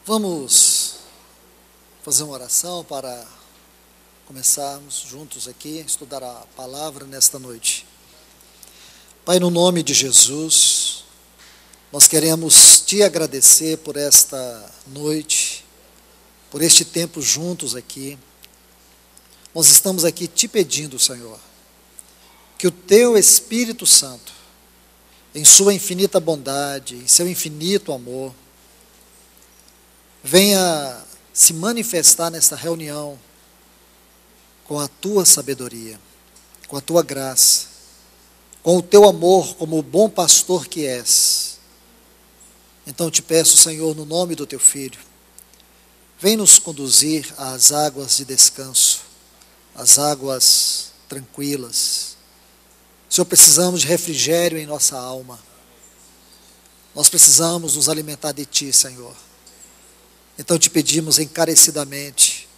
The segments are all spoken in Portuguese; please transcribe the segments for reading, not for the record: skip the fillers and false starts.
Vamos fazer uma oração para começarmos juntos aqui, estudar a palavra nesta noite. Pai, no nome de Jesus, nós queremos te agradecer por esta noite, por este tempo juntos aqui. Nós estamos aqui te pedindo, Senhor, que o teu Espírito Santo, em sua infinita bondade, em seu infinito amor, venha se manifestar nesta reunião com a tua sabedoria, com a tua graça, com o teu amor como o bom pastor que és. Então te peço, Senhor, no nome do teu Filho, vem nos conduzir às águas de descanso, às águas tranquilas. Senhor, precisamos de refrigério em nossa alma. Nós precisamos nos alimentar de ti, Senhor. Então te pedimos encarecidamente,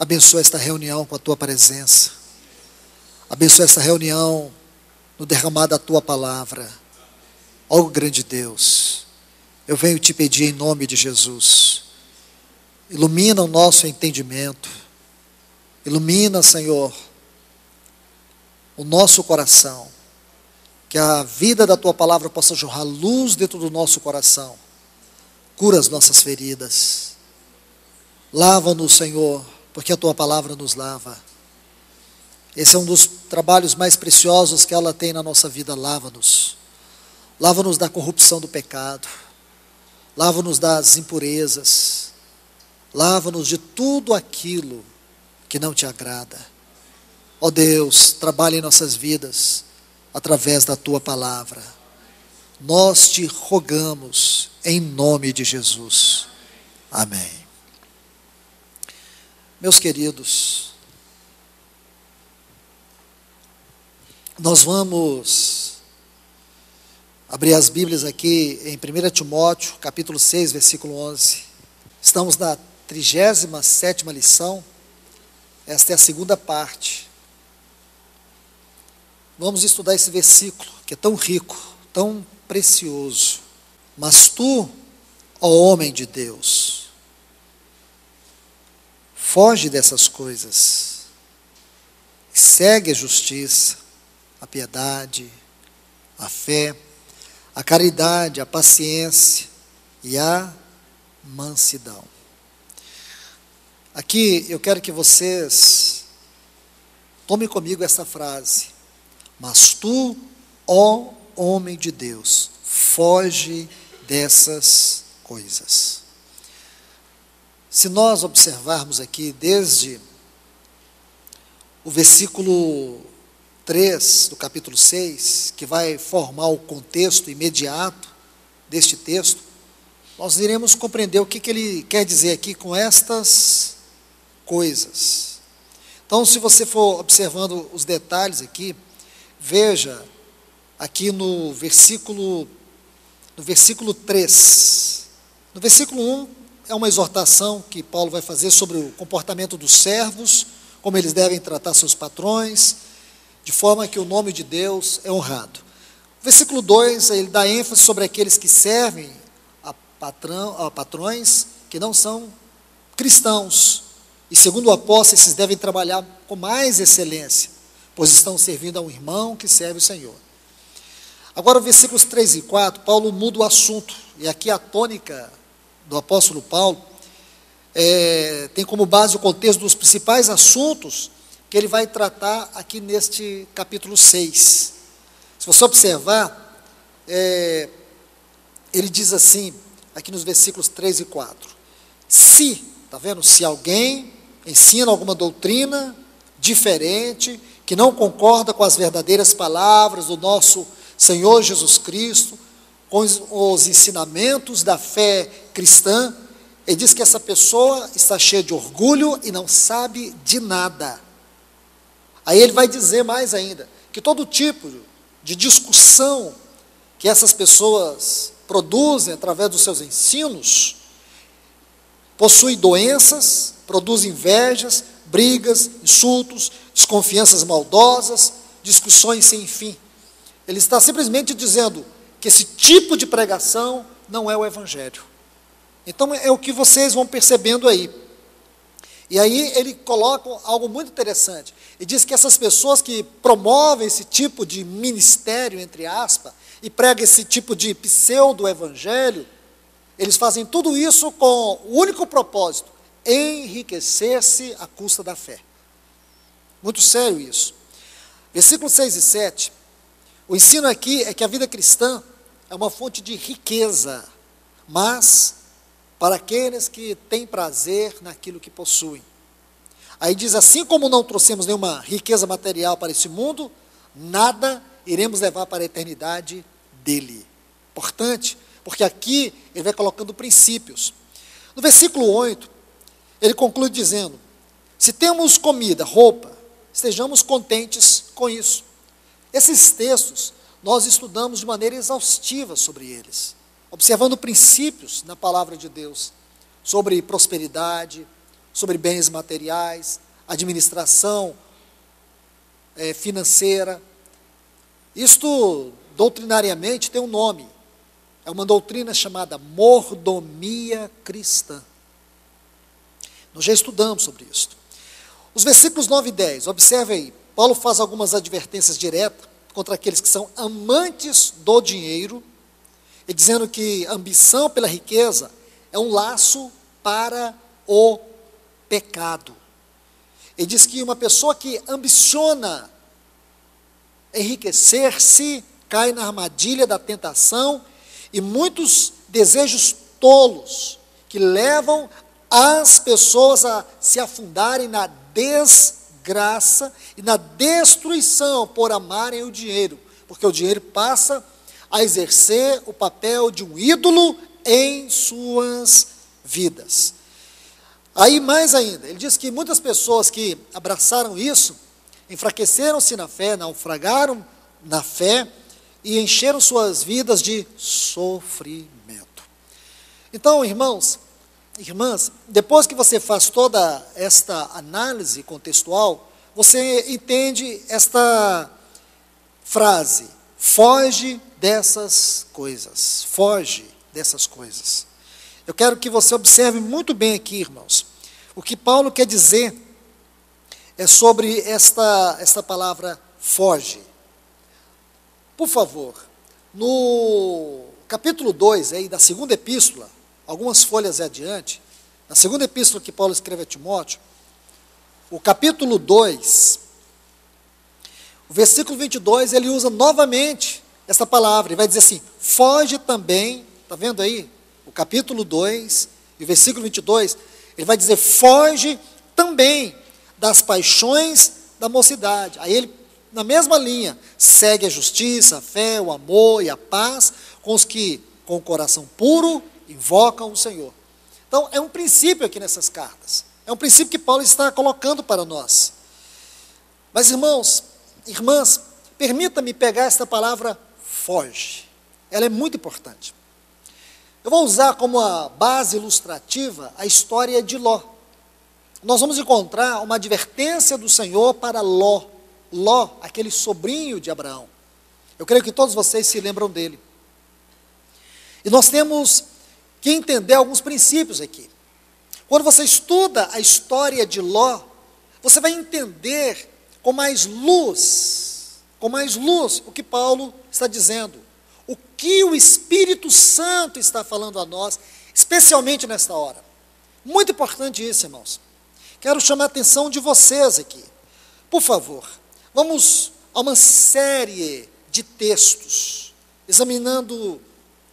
abençoa esta reunião com a tua presença, abençoa esta reunião no derramar da tua palavra. Ó grande Deus, eu venho te pedir em nome de Jesus, ilumina o nosso entendimento, ilumina, Senhor, o nosso coração, que a vida da tua palavra possa jorrar luz dentro do nosso coração, cura as nossas feridas. Lava-nos, Senhor, porque a tua palavra nos lava. Esse é um dos trabalhos mais preciosos que ela tem na nossa vida. Lava-nos. Lava-nos da corrupção do pecado. Lava-nos das impurezas. Lava-nos de tudo aquilo que não te agrada. Ó Deus, trabalha em nossas vidas através da tua palavra. Nós te rogamos em nome de Jesus. Amém. Meus queridos, nós vamos abrir as Bíblias aqui em 1 Timóteo, capítulo 6, versículo 11. Estamos na 37ª lição, esta é a segunda parte. Vamos estudar esse versículo, que é tão rico, tão precioso. Mas tu, ó homem de Deus, foge dessas coisas, segue a justiça, a piedade, a fé, a caridade, a paciência e a mansidão. Aqui eu quero que vocês tomem comigo essa frase: mas tu, ó homem de Deus, foge dessas coisas. Se nós observarmos aqui desde o versículo 3 do capítulo 6, que vai formar o contexto imediato deste texto, nós iremos compreender o que ele quer dizer aqui com estas coisas. Então, se você for observando os detalhes aqui, veja aqui no versículo 3, no versículo 1, é uma exortação que Paulo vai fazer sobre o comportamento dos servos, como eles devem tratar seus patrões, de forma que o nome de Deus é honrado. O versículo 2, ele dá ênfase sobre aqueles que servem a patrões que não são cristãos. E segundo o apóstolo, esses devem trabalhar com mais excelência, pois estão servindo a um irmão que serve o Senhor. Agora, os versículos 3 e 4, Paulo muda o assunto, e aqui a tônica do apóstolo Paulo tem como base o contexto dos principais assuntos que ele vai tratar aqui neste capítulo 6. Se você observar, ele diz assim, aqui nos versículos 3 e 4, se alguém ensina alguma doutrina diferente, que não concorda com as verdadeiras palavras do nosso Senhor Jesus Cristo, com os ensinamentos da fé cristã, ele diz que essa pessoa está cheia de orgulho e não sabe de nada. Aí ele vai dizer mais ainda, que todo tipo de discussão que essas pessoas produzem através dos seus ensinos, possui doenças, produz invejas, brigas, insultos, desconfianças maldosas, discussões sem fim. Ele está simplesmente dizendo que esse tipo de pregação não é o Evangelho. Então é o que vocês vão percebendo aí. E aí ele coloca algo muito interessante. Ele diz que essas pessoas que promovem esse tipo de ministério, entre aspas, e pregam esse tipo de pseudo-evangelho, eles fazem tudo isso com o único propósito: enriquecer-se à custa da fé. Muito sério isso. Versículos 6 e 7, o ensino aqui é que a vida cristã é uma fonte de riqueza, mas para aqueles que têm prazer naquilo que possuem. Aí diz: assim como não trouxemos nenhuma riqueza material para esse mundo, nada iremos levar para a eternidade dele. Importante, porque aqui ele vai colocando princípios. No versículo 8, ele conclui dizendo: se temos comida, roupa, estejamos contentes com isso. Esses textos nós estudamos de maneira exaustiva sobre eles, observando princípios na palavra de Deus, sobre prosperidade, sobre bens materiais, administração financeira. Isto, doutrinariamente, tem um nome. É uma doutrina chamada mordomia cristã. Nós já estudamos sobre isso. Os versículos 9 e 10, observe aí, Paulo faz algumas advertências diretas contra aqueles que são amantes do dinheiro, e dizendo que a ambição pela riqueza é um laço para o pecado. Ele diz que uma pessoa que ambiciona enriquecer-se cai na armadilha da tentação e muitos desejos tolos que levam as pessoas a se afundarem na desgraça e na destruição por amarem o dinheiro, porque o dinheiro passa a exercer o papel de um ídolo em suas vidas. Aí mais ainda, ele diz que muitas pessoas que abraçaram isso, enfraqueceram-se na fé, naufragaram na fé e encheram suas vidas de sofrimento. Então, irmãos, irmãs, depois que você faz toda esta análise contextual, você entende esta frase: foge dessas coisas, foge dessas coisas. Eu quero que você observe muito bem aqui, irmãos, o que Paulo quer dizer é sobre esta palavra foge. Por favor, no capítulo 2 aí, da segunda epístola, algumas folhas adiante, na segunda epístola que Paulo escreve a Timóteo, o capítulo 2, o versículo 22, ele usa novamente essa palavra, ele vai dizer assim: foge também, está vendo aí? O capítulo 2, e o versículo 22, ele vai dizer: foge também das paixões da mocidade. Aí ele, na mesma linha, segue a justiça, a fé, o amor e a paz com os que, com o coração puro, invocam o Senhor. Então, é um princípio aqui nessas cartas. É um princípio que Paulo está colocando para nós. Mas, irmãos, irmãs, permita-me pegar esta palavra foge. Ela é muito importante. Eu vou usar como a base ilustrativa a história de Ló. Nós vamos encontrar uma advertência do Senhor para Ló. Ló, aquele sobrinho de Abraão. Eu creio que todos vocês se lembram dele. E nós temos que entender alguns princípios aqui. Quando você estuda a história de Ló, você vai entender com mais luz o que Paulo está dizendo. O que o Espírito Santo está falando a nós, especialmente nesta hora. Muito importante isso, irmãos. Quero chamar a atenção de vocês aqui. Por favor, vamos a uma série de textos, examinando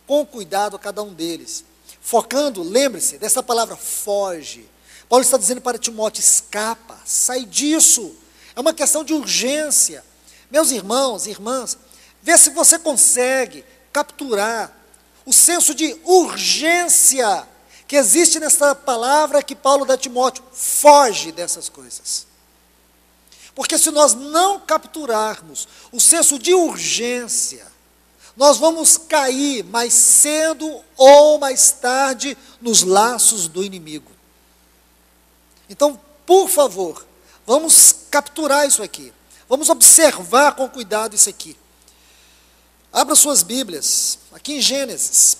com cuidado cada um deles. Focando, lembre-se, dessa palavra foge. Paulo está dizendo para Timóteo: escapa, sai disso. É uma questão de urgência. Meus irmãos e irmãs, vê se você consegue capturar o senso de urgência que existe nessa palavra que Paulo dá a Timóteo: foge dessas coisas. Porque se nós não capturarmos o senso de urgência, nós vamos cair mais cedo ou mais tarde nos laços do inimigo. Então, por favor, vamos capturar isso aqui. Vamos observar com cuidado isso aqui. Abra suas Bíblias, aqui em Gênesis.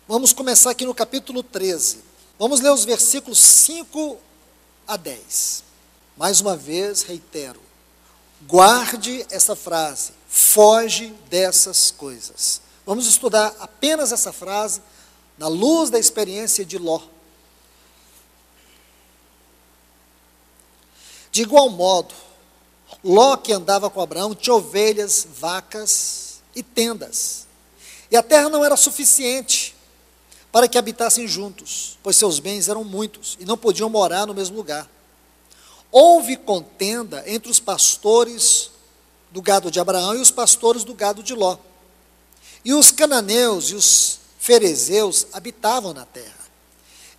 Vamos começar aqui no capítulo 13. Vamos ler os versículos 5 a 10. Mais uma vez, reitero, guarde essa frase, foge dessas coisas. Vamos estudar apenas essa frase na luz da experiência de Ló. De igual modo, Ló, que andava com Abraão, tinha ovelhas, vacas e tendas. E a terra não era suficiente para que habitassem juntos, pois seus bens eram muitos e não podiam morar no mesmo lugar. Houve contenda entre os pastores do gado de Abraão e os pastores do gado de Ló. E os cananeus e os ferezeus habitavam na terra.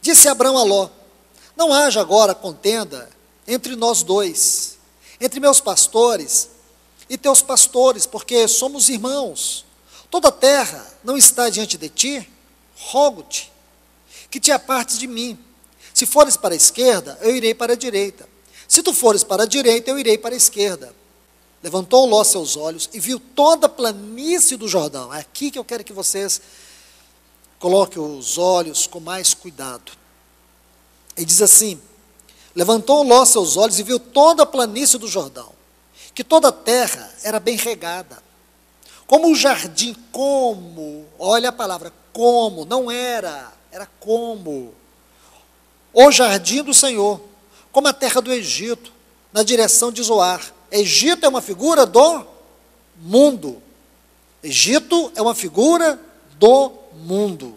Disse Abraão a Ló: não haja agora contenda entre nós dois, entre meus pastores e teus pastores, porque somos irmãos. Toda a terra não está diante de ti? Rogo-te que te apartes de mim. Se fores para a esquerda, eu irei para a direita. Se tu fores para a direita, eu irei para a esquerda. Levantou Ló seus olhos e viu toda a planície do Jordão. É aqui que eu quero que vocês coloquem os olhos com mais cuidado. Ele diz assim: levantou Ló seus olhos e viu toda a planície do Jordão, que toda a terra era bem regada, como o jardim, olha a palavra, como, não era como, o jardim do Senhor, como a terra do Egito, na direção de Zoar. Egito é uma figura do mundo. Egito é uma figura do mundo.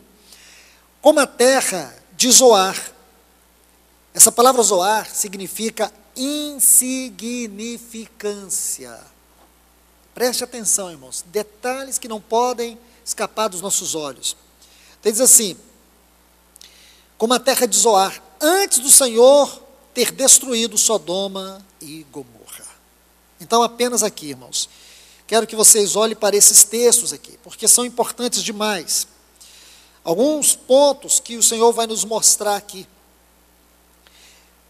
Como a terra de Zoar. Essa palavra Zoar significa insignificância. Preste atenção, irmãos. Detalhes que não podem escapar dos nossos olhos. Ele diz assim: como a terra de Zoar, antes do Senhor ter destruído Sodoma e Gomorra. Então, apenas aqui, irmãos, quero que vocês olhem para esses textos aqui, porque são importantes demais. Alguns pontos que o Senhor vai nos mostrar aqui.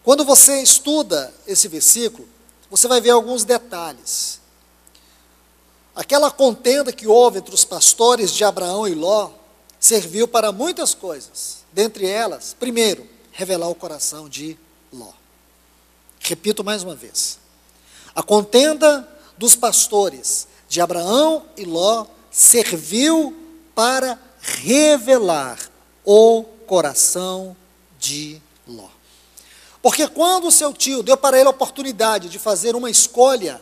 Quando você estuda esse versículo, você vai ver alguns detalhes. Aquela contenda que houve entre os pastores de Abraão e Ló serviu para muitas coisas. Dentre elas, primeiro, revelar o coração de Ló. Repito mais uma vez. A contenda dos pastores de Abraão e Ló serviu para revelar o coração de Ló. Porque quando o seu tio deu para ele a oportunidade de fazer uma escolha,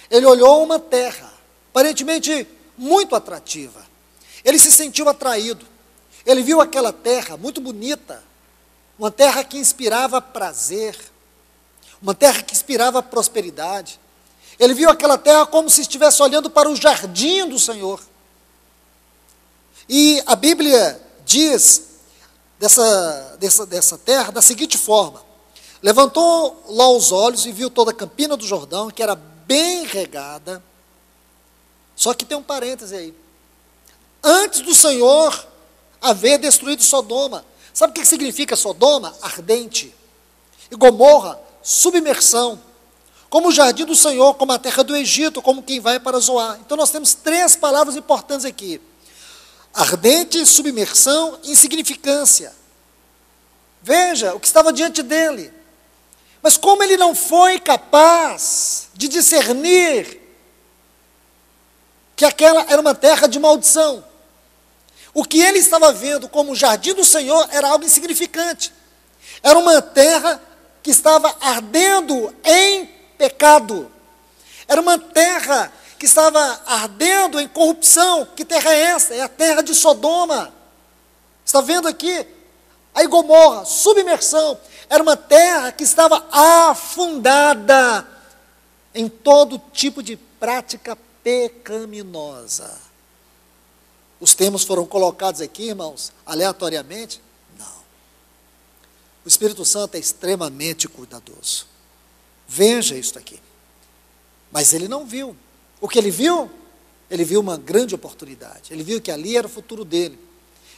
ele olhou uma terra, aparentemente muito atrativa. Ele se sentiu atraído. Ele viu aquela terra muito bonita, uma terra que inspirava prazer, uma terra que inspirava prosperidade. Ele viu aquela terra como se estivesse olhando para o jardim do Senhor. E a Bíblia diz dessa terra da seguinte forma: levantou Ló os olhos e viu toda a campina do Jordão, que era bem regada. Só que tem um parêntese aí. Antes do Senhor haver destruído Sodoma. Sabe o que significa Sodoma? Ardente. E Gomorra, submersão. Como o jardim do Senhor, como a terra do Egito, como quem vai para Zoar. Então nós temos três palavras importantes aqui: ardente, submersão, insignificância. Veja o que estava diante dele. Mas como ele não foi capaz de discernir que aquela era uma terra de maldição, o que ele estava vendo como o jardim do Senhor era algo insignificante. Era uma terra que estava ardendo em pecado. Era uma terra que estava ardendo em corrupção. Que terra é essa? É a terra de Sodoma. Está vendo aqui? Aí Gomorra, submersão. Era uma terra que estava afundada em todo tipo de prática pecaminosa. Os termos foram colocados aqui, irmãos, aleatoriamente? Não. O Espírito Santo é extremamente cuidadoso. Veja isso aqui. Mas ele não viu. O que ele viu? Ele viu uma grande oportunidade. Ele viu que ali era o futuro dele.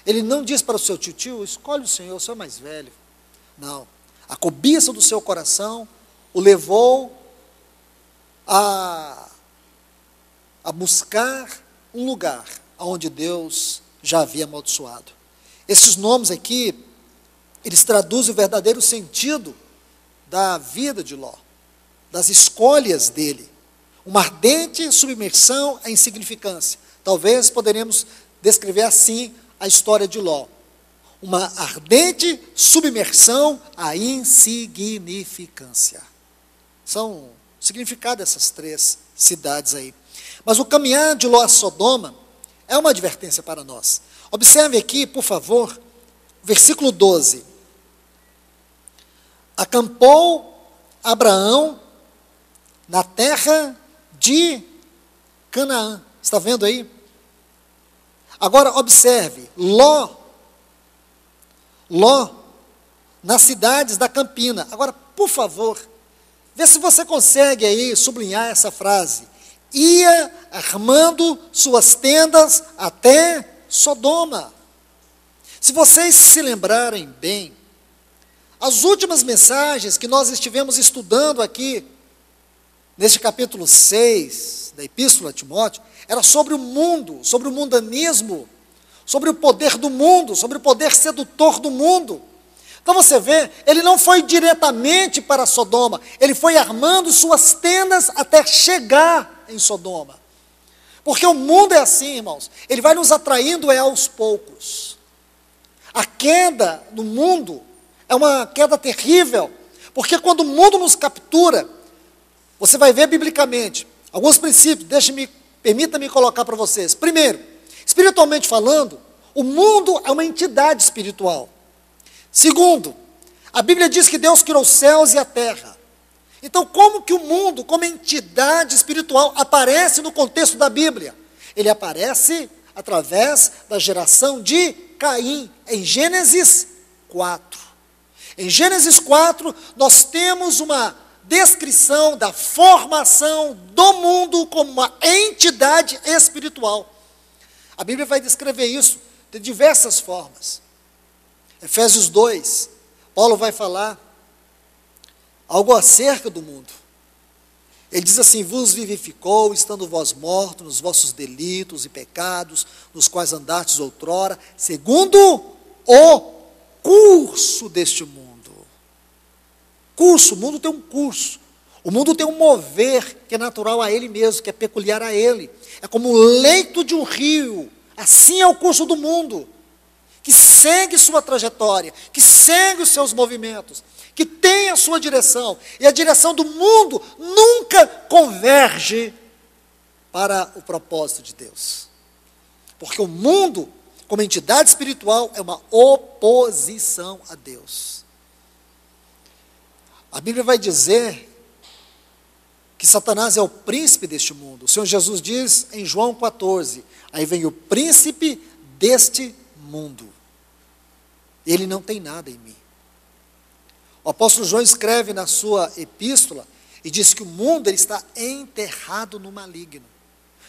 Ele não disse para o seu tio: escolhe o Senhor é mais velho. Não. A cobiça do seu coração o levou a buscar um lugar onde Deus já havia amaldiçoado. Esses nomes aqui, eles traduzem o verdadeiro sentido da vida de Ló, das escolhas dele. Uma ardente submersão à insignificância. Talvez poderemos descrever assim a história de Ló. Uma ardente submersão à insignificância. São o significado dessas três cidades aí. Mas o caminhar de Ló a Sodoma é uma advertência para nós. Observe aqui, por favor, versículo 12. Acampou Abraão na terra de Canaã. Está vendo aí? Agora observe, Ló, nas cidades da campina. Agora, por favor, vê se você consegue aí sublinhar essa frase. Ia armando suas tendas até Sodoma. Se vocês se lembrarem bem, as últimas mensagens que nós estivemos estudando aqui, neste capítulo 6 da Epístola a Timóteo, era sobre o mundo, sobre o mundanismo, sobre o poder do mundo, sobre o poder sedutor do mundo. Então você vê, ele não foi diretamente para Sodoma, ele foi armando suas tendas até chegar em Sodoma. Porque o mundo é assim, irmãos, ele vai nos atraindo aos poucos. A queda no mundo é uma queda terrível, porque quando o mundo nos captura, você vai ver biblicamente alguns princípios, permita-me colocar para vocês. Primeiro, espiritualmente falando, o mundo é uma entidade espiritual. Segundo, a Bíblia diz que Deus criou os céus e a terra. Então, como que o mundo, como entidade espiritual, aparece no contexto da Bíblia? Ele aparece através da geração de Caim, em Gênesis 4. Em Gênesis 4, nós temos uma descrição da formação do mundo como uma entidade espiritual. A Bíblia vai descrever isso de diversas formas. Efésios 2, Paulo vai falar algo acerca do mundo. Ele diz assim: vos vivificou, estando vós mortos nos vossos delitos e pecados, nos quais andastes outrora, segundo o curso deste mundo. Curso, o mundo tem um curso. O mundo tem um mover que é natural a ele mesmo, que é peculiar a ele. É como o leito de um rio. Assim é o curso do mundo, que segue sua trajetória, que segue os seus movimentos, que tem a sua direção. E a direção do mundo nunca converge para o propósito de Deus. Porque o mundo, como entidade espiritual, é uma oposição a Deus. A Bíblia vai dizer que Satanás é o príncipe deste mundo. O Senhor Jesus diz em João 14, aí vem o príncipe deste mundo. Ele não tem nada em mim. O apóstolo João escreve na sua epístola e diz que o mundo ele está enterrado no maligno.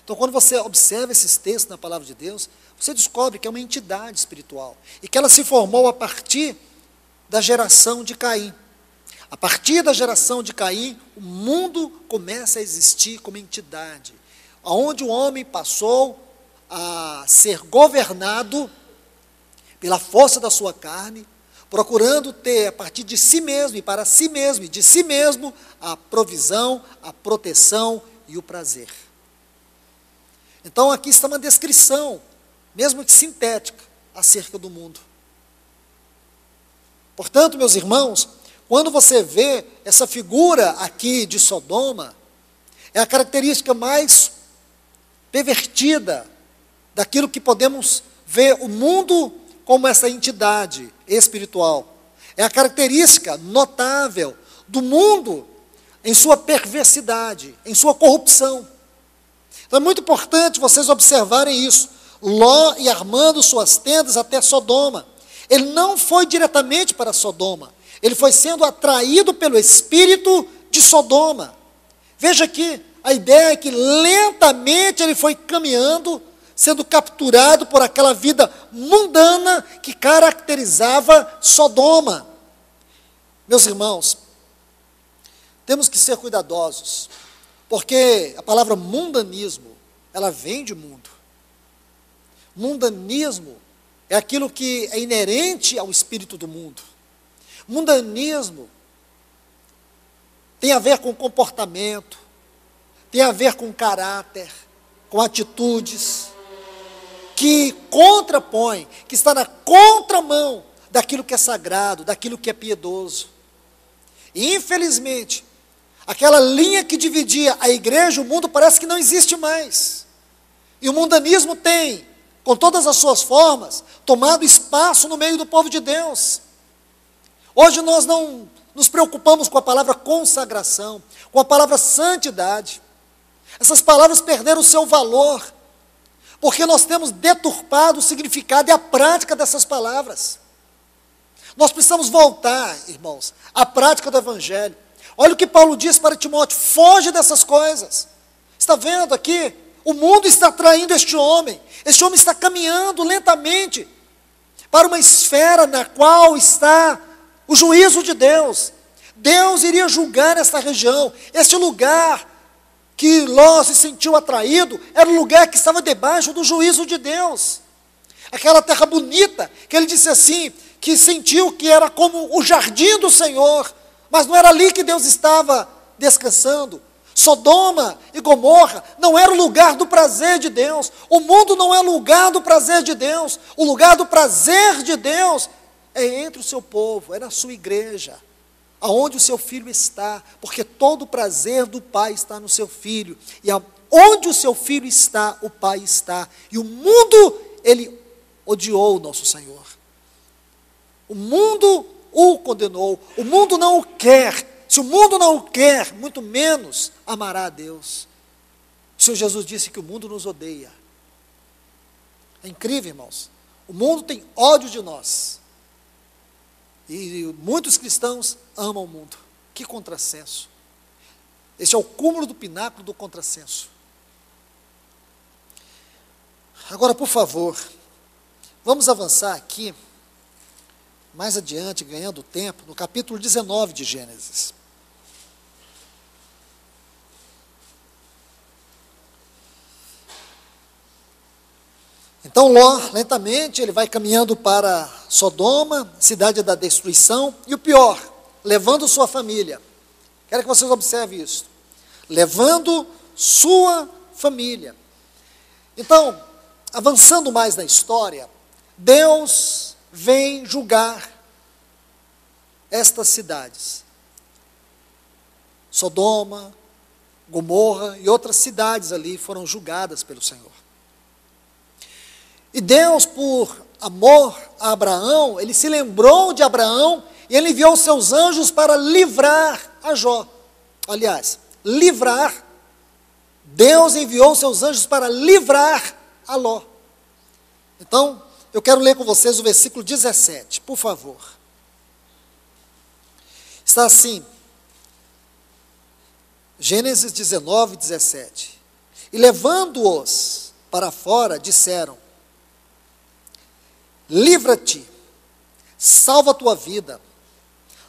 Então, quando você observa esses textos na palavra de Deus, você descobre que é uma entidade espiritual e que ela se formou a partir da geração de Caim. A partir da geração de Caim, o mundo começa a existir como entidade, onde o homem passou a ser governado pela força da sua carne, procurando ter a partir de si mesmo e para si mesmo e de si mesmo a provisão, a proteção e o prazer. Então aqui está uma descrição, mesmo que sintética, acerca do mundo. Portanto, meus irmãos, quando você vê essa figura aqui de Sodoma, é a característica mais pervertida daquilo que podemos ver o mundo como essa entidade espiritual. É a característica notável do mundo em sua perversidade, em sua corrupção. Então é muito importante vocês observarem isso. Ló ia armando suas tendas até Sodoma. Ele não foi diretamente para Sodoma. Ele foi sendo atraído pelo espírito de Sodoma. Veja aqui, a ideia é que lentamente ele foi caminhando, sendo capturado por aquela vida mundana que caracterizava Sodoma. Meus irmãos, temos que ser cuidadosos, porque a palavra mundanismo, ela vem de mundo. Mundanismo é aquilo que é inerente ao espírito do mundo. Mundanismo tem a ver com comportamento, tem a ver com caráter, com atitudes, que contrapõe, que está na contramão daquilo que é sagrado, daquilo que é piedoso. E infelizmente, aquela linha que dividia a igreja e o mundo parece que não existe mais. E o mundanismo tem, com todas as suas formas, tomado espaço no meio do povo de Deus. Hoje nós não nos preocupamos com a palavra consagração, com a palavra santidade. Essas palavras perderam o seu valor, porque nós temos deturpado o significado e a prática dessas palavras. Nós precisamos voltar, irmãos, à prática do Evangelho. Olha o que Paulo diz para Timóteo: foge dessas coisas. Está vendo aqui? O mundo está traindo este homem está caminhando lentamente para uma esfera na qual está o juízo de Deus. Deus iria julgar esta região, este lugar que Ló se sentiu atraído, era o lugar que estava debaixo do juízo de Deus. Aquela terra bonita, que ele disse assim, que sentiu que era como o jardim do Senhor, mas não era ali que Deus estava descansando. Sodoma e Gomorra não era o lugar do prazer de Deus. O mundo não é lugar do prazer de Deus. O lugar do prazer de Deus é entre o seu povo, é na sua igreja, aonde o seu filho está, porque todo o prazer do Pai está no seu filho, e onde o seu filho está, o Pai está. E o mundo, ele odiou o nosso Senhor. O mundo o condenou, o mundo não o quer. Se o mundo não o quer, muito menos amará a Deus. O Senhor Jesus disse que o mundo nos odeia. É incrível, irmãos. O mundo tem ódio de nós. E muitos cristãos amam o mundo. Que contrassenso. Esse é o cúmulo do pináculo do contrassenso. Agora, por favor, vamos avançar aqui, mais adiante, ganhando tempo, no capítulo 19 de Gênesis. Então Ló, lentamente, ele vai caminhando para Sodoma, cidade da destruição, e o pior, levando sua família. Quero que vocês observem isso. Levando sua família. Então, avançando mais na história, Deus vem julgar estas cidades. Sodoma, Gomorra e outras cidades ali foram julgadas pelo Senhor. E Deus, por amor a Abraão, ele se lembrou de Abraão e ele enviou seus anjos para livrar a Jó. Aliás, livrar. Deus enviou seus anjos para livrar a Ló. Então, eu quero ler com vocês o versículo 17, por favor. Está assim, Gênesis 19, 17. E levando-os para fora, disseram: livra-te, salva a tua vida,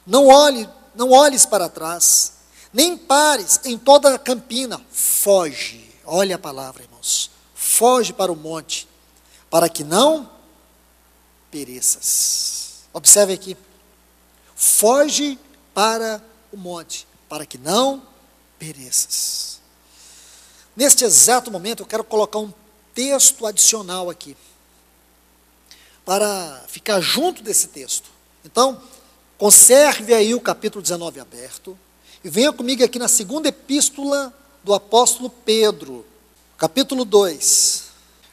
não olhes para trás, nem pares em toda a campina, foge. Olha a palavra, irmãos, foge para o monte, para que não pereças. Observe aqui, foge para o monte, para que não pereças. Neste exato momento eu quero colocar um texto adicional aqui, para ficar junto desse texto. Então, conserve aí o capítulo 19 aberto, e venha comigo aqui na segunda epístola do apóstolo Pedro, capítulo 2,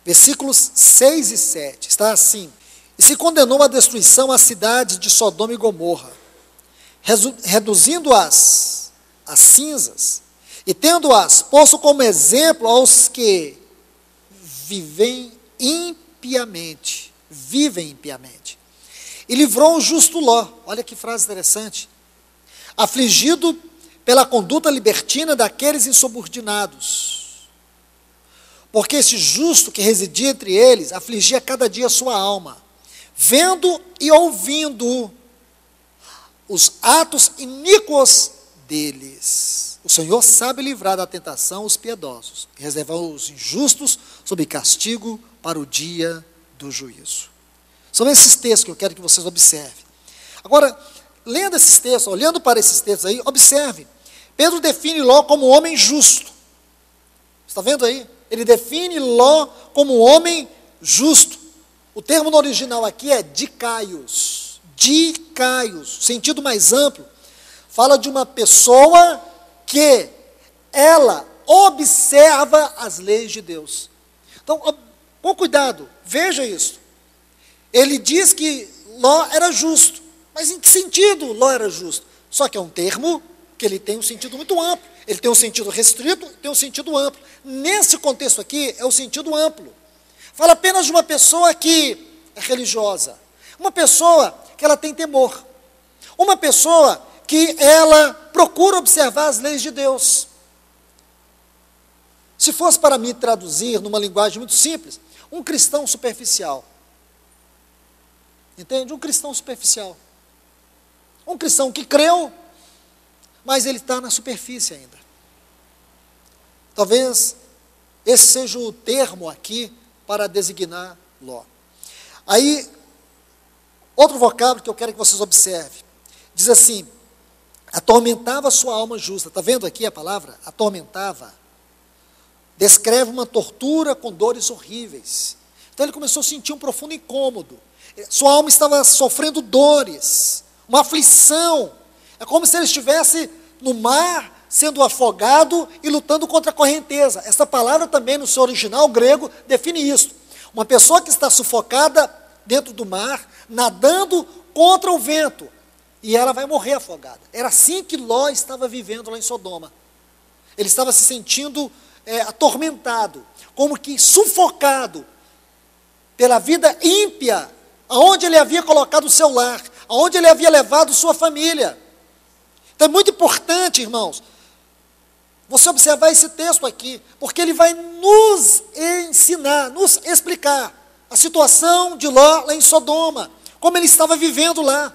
versículos 6 e 7, está assim: e se condenou à destruição as cidades de Sodoma e Gomorra, reduzindo-as a cinzas, e tendo-as posto como exemplo aos que vivem impiamente. E livrou o justo Ló, olha que frase interessante, afligido pela conduta libertina daqueles insubordinados, porque esse justo que residia entre eles, afligia cada dia a sua alma, vendo e ouvindo os atos iníquos deles. O Senhor sabe livrar da tentação os piedosos, e reservar os injustos sob castigo para o dia do juízo. São esses textos que eu quero que vocês observem. Agora, lendo esses textos, olhando para esses textos aí, observe. Pedro define Ló como homem justo. Está vendo aí? Ele define Ló como homem justo. O termo no original aqui é dikaios. Dikaios, sentido mais amplo, fala de uma pessoa que ela observa as leis de Deus. Então, com cuidado, veja isso. Ele diz que Ló era justo. Mas em que sentido Ló era justo? Só que é um termo que ele tem um sentido muito amplo. Ele tem um sentido restrito, tem um sentido amplo. Nesse contexto aqui, é o sentido amplo. Fala apenas de uma pessoa que é religiosa. Uma pessoa que ela tem temor. Uma pessoa que ela procura observar as leis de Deus. Se fosse para mim traduzir numa linguagem muito simples, um cristão superficial. Entende? Um cristão superficial. Um cristão que creu, mas ele está na superfície ainda. Talvez esse seja o termo aqui para designar Ló. Aí, outro vocábulo que eu quero que vocês observem. Diz assim, atormentava sua alma justa. Está vendo aqui a palavra? Atormentava. Descreve uma tortura com dores horríveis. Então ele começou a sentir um profundo incômodo. Sua alma estava sofrendo dores, uma aflição. É como se ele estivesse no mar, sendo afogado e lutando contra a correnteza. Essa palavra também no seu original grego define isso. Uma pessoa que está sufocada dentro do mar, nadando contra o vento, e ela vai morrer afogada. Era assim que Ló estava vivendo lá em Sodoma. Ele estava se sentindo atormentado, como que sufocado pela vida ímpia, aonde ele havia colocado o seu lar, aonde ele havia levado sua família. Então é muito importante, irmãos, você observar esse texto aqui, porque ele vai nos ensinar, nos explicar a situação de Ló lá em Sodoma, como ele estava vivendo lá.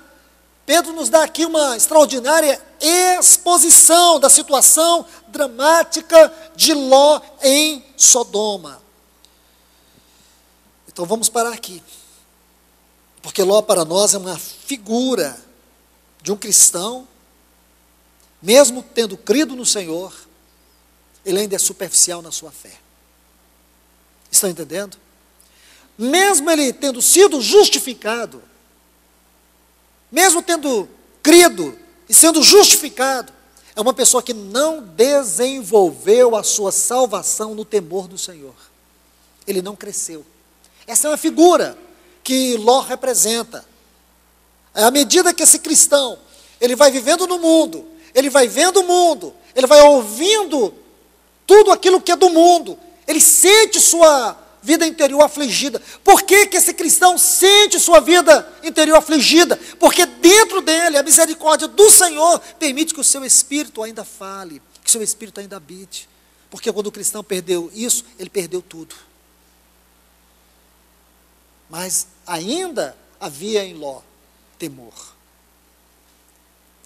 Pedro nos dá aqui uma extraordinária exposição da situação dramática de Ló em Sodoma. Então vamos parar aqui, porque Ló para nós é uma figura de um cristão, mesmo tendo crido no Senhor, ele ainda é superficial na sua fé. Estão entendendo? Mesmo ele tendo sido justificado, mesmo tendo crido e sendo justificado, é uma pessoa que não desenvolveu a sua salvação no temor do Senhor. Ele não cresceu. Essa é uma figura que Ló representa. À medida que esse cristão, ele vai vivendo no mundo, ele vai vendo o mundo, ele vai ouvindo tudo aquilo que é do mundo, ele sente sua vida interior afligida. Por que esse cristão sente sua vida interior afligida? Porque dentro dele, a misericórdia do Senhor permite que o seu espírito ainda fale, que o seu espírito ainda habite. Porque quando o cristão perdeu isso, ele perdeu tudo. Mas ainda havia em Ló temor.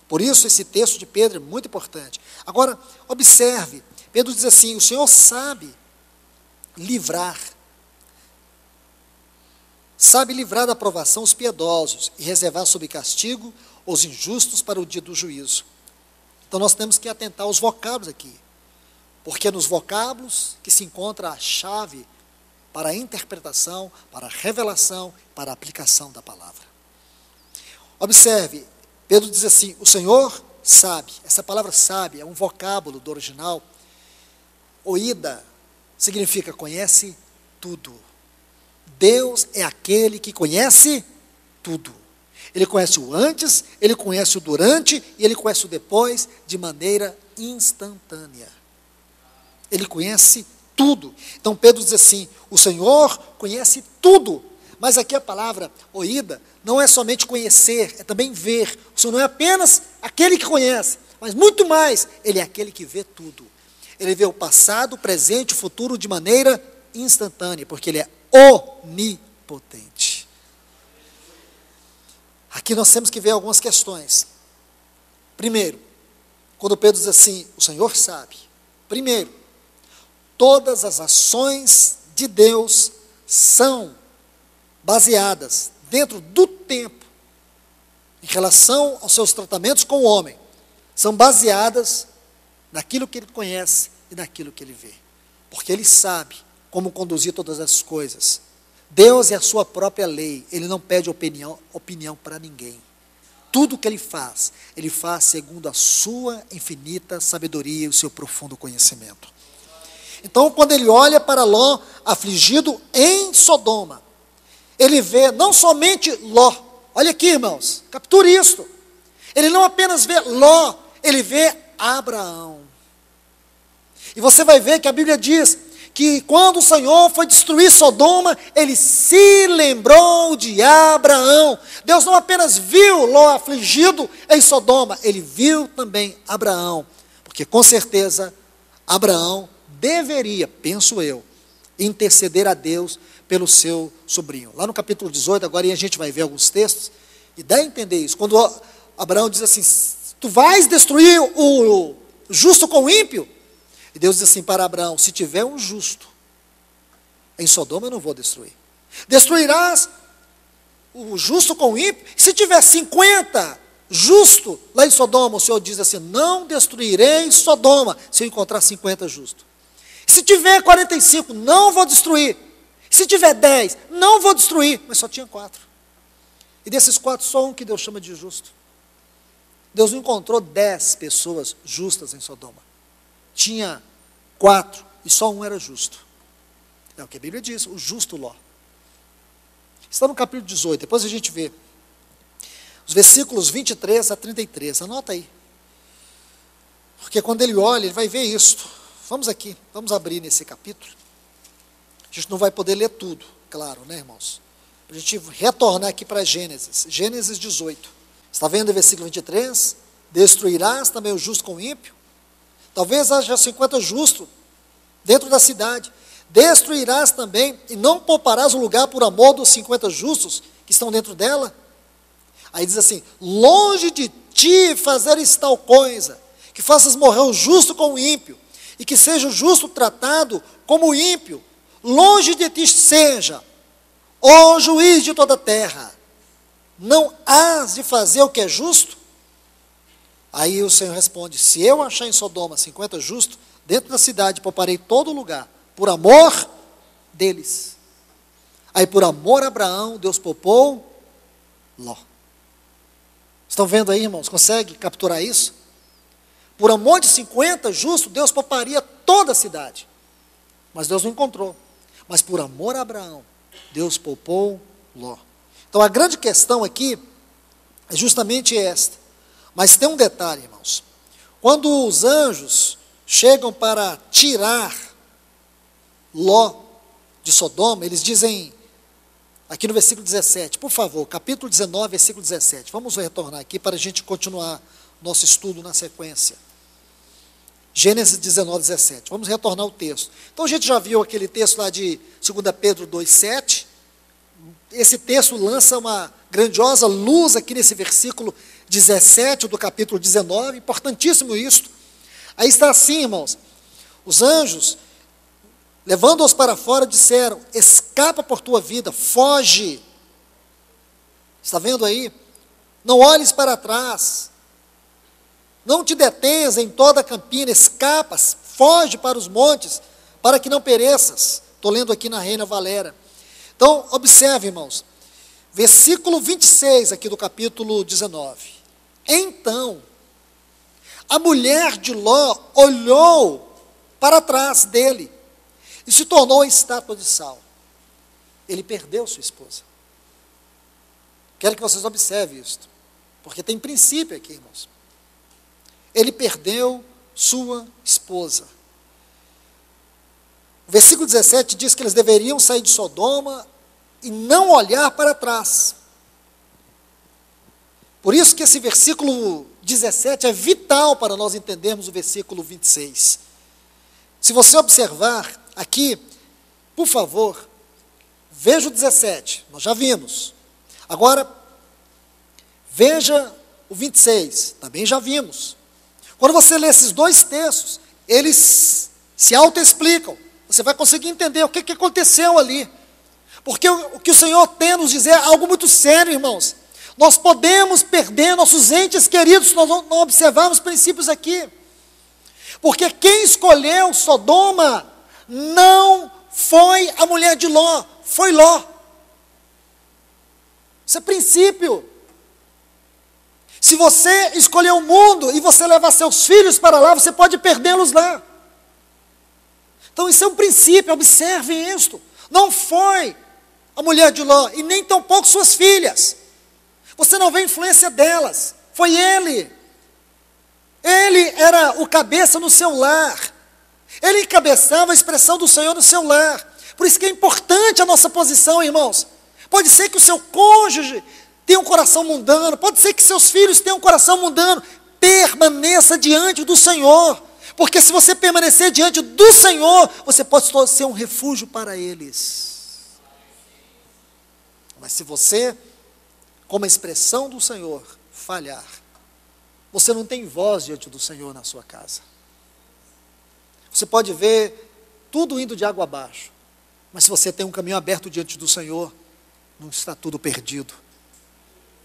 Por isso esse texto de Pedro é muito importante. Agora, observe, Pedro diz assim, o Senhor sabe livrar da provação os piedosos e reservar sob castigo os injustos para o dia do juízo. Então nós temos que atentar aos vocábulos aqui, porque é nos vocábulos que se encontra a chave para a interpretação, para a revelação, para a aplicação da palavra. Observe, Pedro diz assim, o Senhor sabe. Essa palavra sabe é um vocábulo do original. Oída significa conhece tudo. Deus é aquele que conhece tudo. Ele conhece o antes, ele conhece o durante e ele conhece o depois de maneira instantânea. Ele conhece tudo. Então Pedro diz assim, o Senhor conhece tudo. Mas aqui a palavra oída não é somente conhecer, é também ver. O Senhor não é apenas aquele que conhece, mas muito mais, Ele é aquele que vê tudo. Ele vê o passado, o presente, o futuro de maneira instantânea, porque Ele é onipotente. Aqui nós temos que ver algumas questões. Primeiro, quando Pedro diz assim, o Senhor sabe. Primeiro, todas as ações de Deus são baseadas, dentro do tempo, em relação aos seus tratamentos com o homem, são baseadas naquilo que ele conhece e naquilo que ele vê. Porque ele sabe como conduzir todas as coisas. Deus é a sua própria lei, ele não pede opinião para ninguém. Tudo que ele faz segundo a sua infinita sabedoria e o seu profundo conhecimento. Então, quando ele olha para Ló, afligido em Sodoma, ele vê não somente Ló, olha aqui, irmãos, capture isto. Ele não apenas vê Ló, ele vê Abraão. E você vai ver que a Bíblia diz que quando o Senhor foi destruir Sodoma, ele se lembrou de Abraão. Deus não apenas viu Ló afligido em Sodoma, ele viu também Abraão, porque com certeza Abraão deveria, penso eu, interceder a Deus pelo seu sobrinho. Lá no capítulo 18, agora a gente vai ver alguns textos, e dá a entender isso. Quando Abraão diz assim, tu vais destruir o justo com o ímpio? E Deus diz assim para Abraão, se tiver um justo em Sodoma, eu não vou destruir. Destruirás o justo com o ímpio? Se tiver 50 justo lá em Sodoma, o Senhor diz assim, não destruirei Sodoma, se eu encontrar 50 justos. Se tiver 45, não vou destruir. Se tiver 10, não vou destruir. Mas só tinha 4. E desses 4, só um que Deus chama de justo. Deus não encontrou 10 pessoas justas em Sodoma. Tinha 4 e só um era justo. É o que a Bíblia diz, o justo Ló. Está no capítulo 18, depois a gente vê. Os versículos 23 a 33, anota aí. Porque quando ele olha, ele vai ver isto. Vamos aqui, vamos abrir nesse capítulo. A gente não vai poder ler tudo, claro, né, irmãos? A gente retornar aqui para Gênesis. Gênesis 18. Está vendo o versículo 23? Destruirás também o justo com o ímpio? Talvez haja 50 justos dentro da cidade. Destruirás também e não pouparás o lugar por amor dos 50 justos que estão dentro dela? Aí diz assim, longe de ti fazeres tal coisa, que faças morrer o justo com o ímpio, e que seja o justo tratado como o ímpio, longe de ti seja, ó juiz de toda a terra, não hás de fazer o que é justo? Aí o Senhor responde, se eu achar em Sodoma 50 justos, dentro da cidade pouparei todo lugar, por amor deles. Aí por amor a Abraão, Deus poupou Ló. Estão vendo aí, irmãos? Consegue capturar isso? Por amor de 50 justos, Deus pouparia toda a cidade. Mas Deus não encontrou. Mas por amor a Abraão, Deus poupou Ló. Então a grande questão aqui é justamente esta. Mas tem um detalhe, irmãos. Quando os anjos chegam para tirar Ló de Sodoma, eles dizem, aqui no versículo 17, por favor, capítulo 19, versículo 17. Vamos retornar aqui para a gente continuar nosso estudo na sequência. Gênesis 19, 17. Vamos retornar o texto. Então a gente já viu aquele texto lá de 2 Pedro 2, 7. Esse texto lança uma grandiosa luz aqui nesse versículo 17 do capítulo 19. Importantíssimo isto. Aí está assim, irmãos. Os anjos, levando-os para fora, disseram, escapa por tua vida, foge. Está vendo aí? Não olhes para trás. Não te detenhas em toda a campina, escapas, foge para os montes, para que não pereças. Estou lendo aqui na Reina Valera. Então, observe, irmãos, versículo 26 aqui do capítulo 19. Então, a mulher de Ló olhou para trás dele e se tornou a estátua de sal. Ele perdeu sua esposa. Quero que vocês observem isto, porque tem princípio aqui, irmãos. Ele perdeu sua esposa. O versículo 17 diz que eles deveriam sair de Sodoma e não olhar para trás. Por isso que esse versículo 17 é vital para nós entendermos o versículo 26. Se você observar aqui, por favor, veja o 17, nós já vimos. Agora, veja o 26, também já vimos. Quando você lê esses dois textos, eles se autoexplicam. Você vai conseguir entender o que aconteceu ali. Porque o que o Senhor tem a nos dizer é algo muito sério, irmãos. Nós podemos perder nossos entes queridos se nós não observarmos princípios aqui. Porque quem escolheu Sodoma não foi a mulher de Ló, foi Ló. Isso é princípio. Se você escolher o mundo e você levar seus filhos para lá, você pode perdê-los lá. Então isso é um princípio, observe isto. Não foi a mulher de Ló, e nem tampouco suas filhas. Você não vê influência delas, foi ele. Ele era o cabeça no seu lar. Ele encabeçava a expressão do Senhor no seu lar. Por isso que é importante a nossa posição, irmãos. Pode ser que o seu cônjuge tenha um coração mundano, pode ser que seus filhos tenham um coração mundano. Permaneça diante do Senhor. Porque se você permanecer diante do Senhor, você pode ser um refúgio para eles. Mas se você, como expressão do Senhor, falhar, você não tem voz diante do Senhor na sua casa. Você pode ver tudo indo de água abaixo, mas se você tem um caminho aberto diante do Senhor, não está tudo perdido.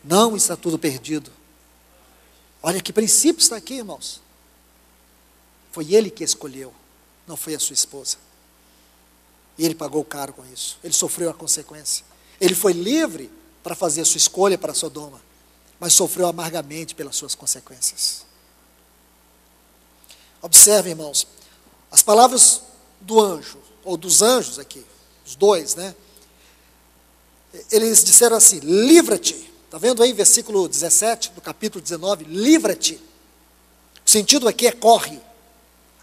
Não está tudo perdido. Olha que princípio está aqui, irmãos. Foi ele que escolheu, não foi a sua esposa. E ele pagou caro com isso. Ele sofreu a consequência. Ele foi livre para fazer a sua escolha para Sodoma, mas sofreu amargamente pelas suas consequências. Observe, irmãos, as palavras do anjo, ou dos anjos aqui, os dois, né? Eles disseram assim: livra-te. Está vendo aí, versículo 17 do capítulo 19, livra-te. O sentido aqui é corre.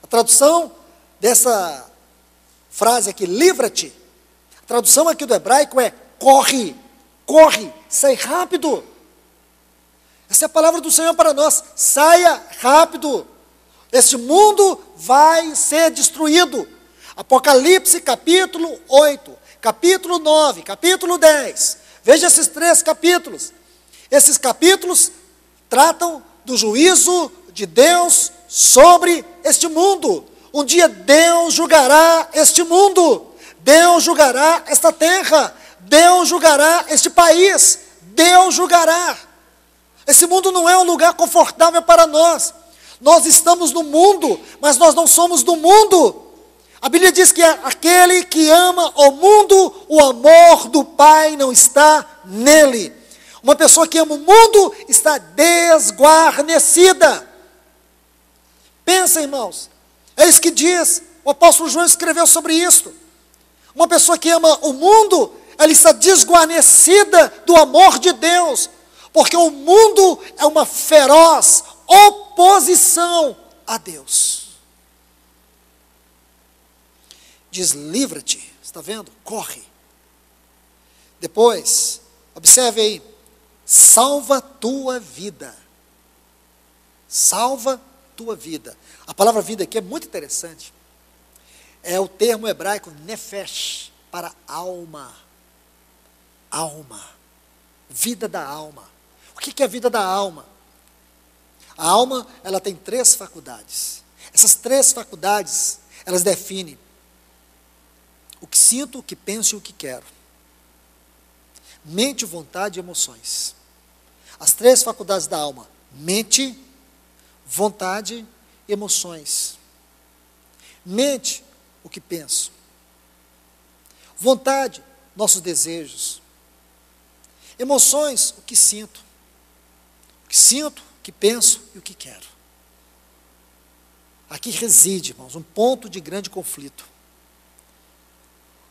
A tradução dessa frase aqui, livra-te, a tradução aqui do hebraico é corre, corre, sai rápido. Essa é a palavra do Senhor para nós, saia rápido. Este mundo vai ser destruído. Apocalipse capítulo 8, capítulo 9, capítulo 10. Veja esses 3 capítulos. Esses capítulos tratam do juízo de Deus sobre este mundo. Um dia Deus julgará este mundo. Deus julgará esta terra. Deus julgará este país. Deus julgará. Esse mundo não é um lugar confortável para nós. Nós estamos no mundo, mas nós não somos do mundo. A Bíblia diz que aquele que ama o mundo, o amor do Pai não está nele. Uma pessoa que ama o mundo está desguarnecida. Pensa, irmãos, é isso que diz, o apóstolo João escreveu sobre isso. Uma pessoa que ama o mundo, ela está desguarnecida do amor de Deus, porque o mundo é uma feroz oposição a Deus. Diz, livra-te, está vendo? Corre. Depois, observe aí, salva tua vida. Salva tua vida. A palavra vida aqui é muito interessante. É o termo hebraico nefesh, para alma. Alma. Vida da alma. O que é a vida da alma? A alma, ela tem 3 faculdades. Essas 3 faculdades, elas definem o que sinto, o que penso e o que quero. Mente, vontade e emoções. As 3 faculdades da alma: mente, vontade e emoções. Mente, o que penso. Vontade, nossos desejos. Emoções, o que sinto. O que sinto, o que penso e o que quero. Aqui reside, irmãos, um ponto de grande conflito.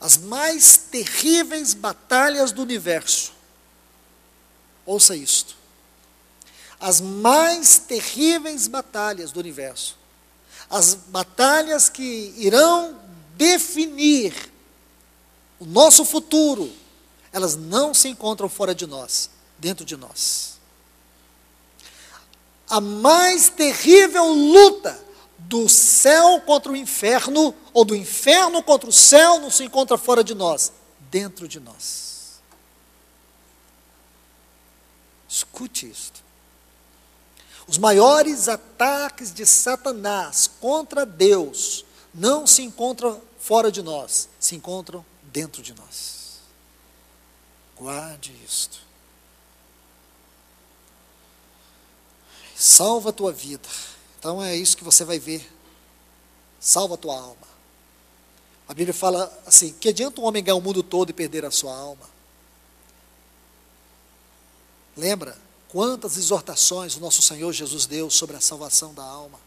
As mais terríveis batalhas do universo. Ouça isto. As mais terríveis batalhas do universo. As batalhas que irão definir o nosso futuro, elas não se encontram fora de nós, dentro de nós. A mais terrível luta do céu contra o inferno, ou do inferno contra o céu, não se encontra fora de nós, dentro de nós. Escute isto. Os maiores ataques de Satanás contra Deus não se encontram fora de nós, se encontram dentro de nós. Guarde isto. Salva a tua vida. Então é isso que você vai ver. Salva a tua alma. A Bíblia fala assim, que adianta um homem ganhar o mundo todo e perder a sua alma? Lembra quantas exortações o nosso Senhor Jesus deu sobre a salvação da alma?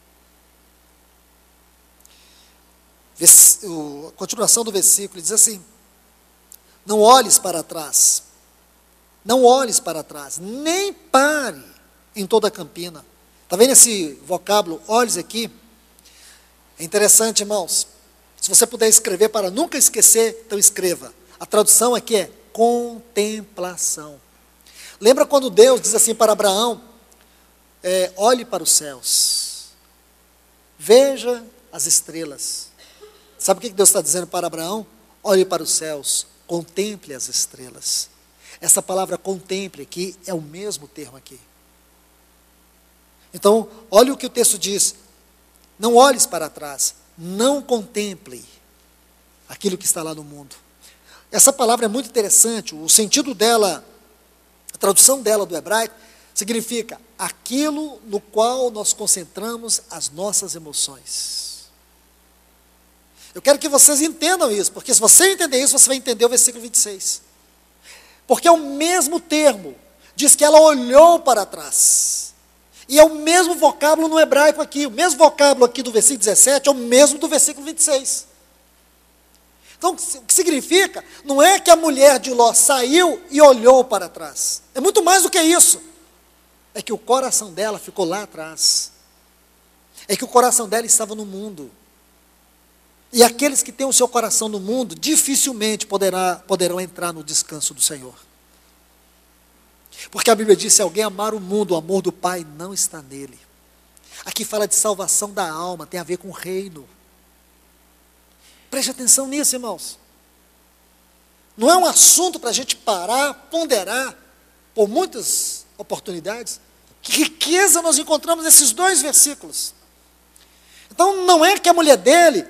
A continuação do versículo diz assim: não olhes para trás, não olhes para trás, nem pare em toda a campina. Está vendo esse vocábulo, olhos aqui? É interessante, irmãos. Se você puder escrever para nunca esquecer, então escreva. A tradução aqui é contemplação. Lembra quando Deus diz assim para Abraão, olhe para os céus, veja as estrelas. Sabe o que Deus está dizendo para Abraão? Olhe para os céus, contemple as estrelas. Essa palavra contemple aqui é o mesmo termo aqui. Então, olha o que o texto diz, não olhes para trás, não contemple aquilo que está lá no mundo. Essa palavra é muito interessante, o sentido dela, a tradução dela do hebraico, significa aquilo no qual nós concentramos as nossas emoções. Eu quero que vocês entendam isso, porque se você entender isso, você vai entender o versículo 26. Porque é o mesmo termo, diz que ela olhou para trás. E é o mesmo vocábulo no hebraico aqui, o mesmo vocábulo aqui do versículo 17 é o mesmo do versículo 26. Então, o que significa, não é que a mulher de Ló saiu e olhou para trás. É muito mais do que isso. É que o coração dela ficou lá atrás. É que o coração dela estava no mundo. E aqueles que têm o seu coração no mundo, dificilmente poderão entrar no descanso do Senhor. Porque a Bíblia diz, se alguém amar o mundo, o amor do Pai não está nele. Aqui fala de salvação da alma, tem a ver com o reino. Preste atenção nisso, irmãos. Não é um assunto para a gente parar, ponderar, por muitas oportunidades. Que riqueza nós encontramos nesses dois versículos. Então, não é que a mulher dele,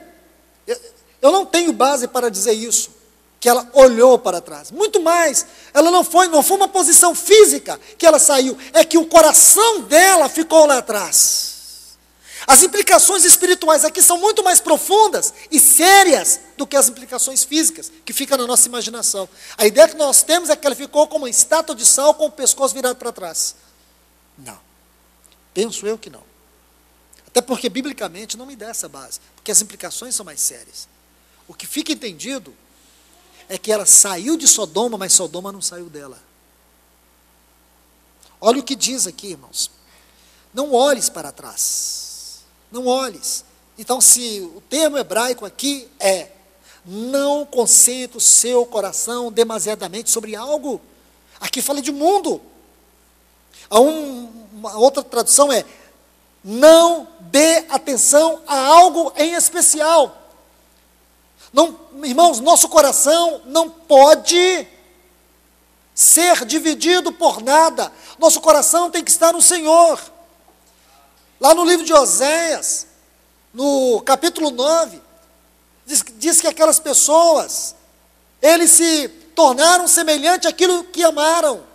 eu não tenho base para dizer isso, que ela olhou para trás. Muito mais, ela não foi uma posição física que ela saiu, é que o coração dela ficou lá atrás. As implicações espirituais aqui são muito mais profundas e sérias do que as implicações físicas, que ficam na nossa imaginação. A ideia que nós temos é que ela ficou como uma estátua de sal com o pescoço virado para trás. Não. Penso eu que não. Até porque, biblicamente, não me dá essa base, porque as implicações são mais sérias. O que fica entendido é que ela saiu de Sodoma, mas Sodoma não saiu dela. Olha o que diz aqui, irmãos. Não olhes para trás. Não olhes. Então, se o termo hebraico aqui é, não concentre o seu coração demasiadamente sobre algo. Aqui fala de mundo. Uma outra tradução é, não dê atenção a algo em especial. Não, irmãos, nosso coração não pode ser dividido por nada. Nosso coração tem que estar no Senhor. Lá no livro de Oséias, no capítulo 9, diz que aquelas pessoas, eles se tornaram semelhantes àquilo que amaram.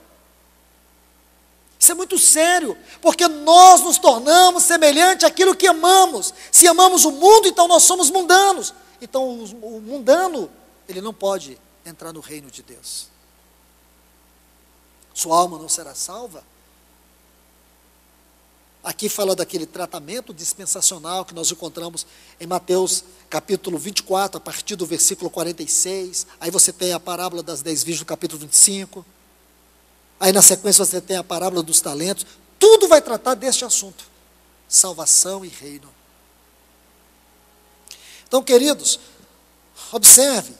Isso é muito sério, porque nós nos tornamos semelhantes àquilo que amamos. Se amamos o mundo, então nós somos mundanos. Então o mundano, ele não pode entrar no reino de Deus. Sua alma não será salva. Aqui fala daquele tratamento dispensacional que nós encontramos em Mateus capítulo 24, a partir do versículo 46. Aí você tem a parábola das 10 virgens do capítulo 25. Aí na sequência você tem a parábola dos talentos. Tudo vai tratar deste assunto. Salvação e reino. Então, queridos, observe.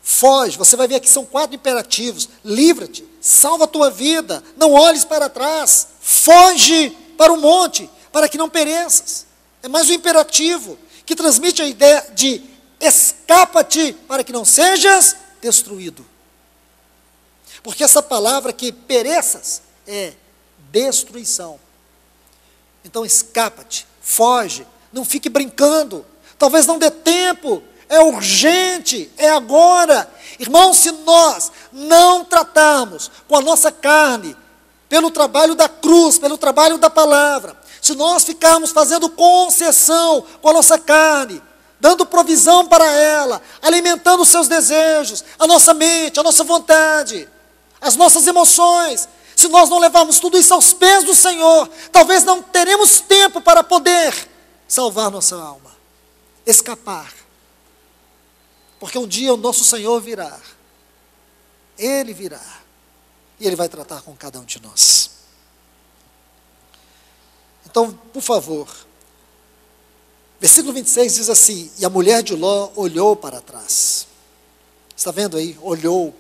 Foge, você vai ver aqui são 4 imperativos. Livra-te, salva a tua vida, não olhes para trás, foge para o monte, para que não pereças. É mais um imperativo, que transmite a ideia de escapa-te, para que não sejas destruído. Porque essa palavra que pereças é destruição. Então escapa-te, foge, não fique brincando. Talvez não dê tempo é urgente, é agora. Irmãos, se nós não tratarmos com a nossa carne, pelo trabalho da cruz, pelo trabalho da palavra, se nós ficarmos fazendo concessão com a nossa carne, dando provisão para ela, alimentando os seus desejos, a nossa mente, a nossa vontade, as nossas emoções, se nós não levarmos tudo isso aos pés do Senhor, talvez não teremos tempo para poder salvar nossa alma, escapar. Porque um dia o nosso Senhor virá, Ele virá, e Ele vai tratar com cada um de nós. Então, por favor, versículo 26 diz assim: e a mulher de Ló olhou para trás. Está vendo aí? Olhou.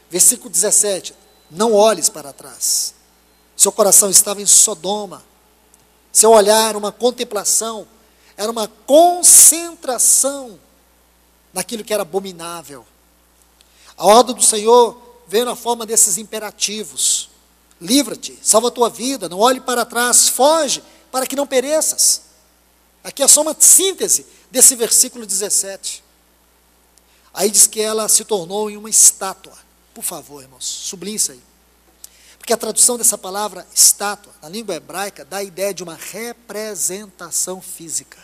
Versículo 17, não olhes para trás. Seu coração estava em Sodoma. Seu olhar era uma contemplação, era uma concentração naquilo que era abominável. A ordem do Senhor veio na forma desses imperativos: livra-te, salva a tua vida, não olhe para trás, foge, para que não pereças. Aqui é só uma síntese desse versículo 17. Aí diz que ela se tornou em uma estátua. Por favor, irmãos, sublinhe isso aí. Porque a tradução dessa palavra estátua, na língua hebraica, dá a ideia de uma representação física.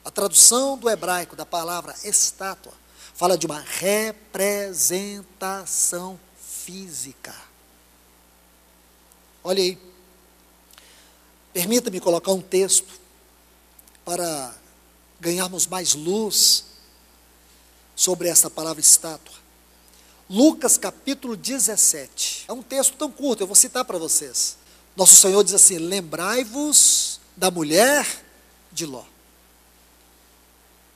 A tradução do hebraico da palavra estátua fala de uma representação física. Olha aí. Permita-me colocar um texto para ganharmos mais luz sobre essa palavra estátua. Lucas capítulo 17. É um texto tão curto, eu vou citar para vocês. Nosso Senhor diz assim: lembrai-vos da mulher de Ló.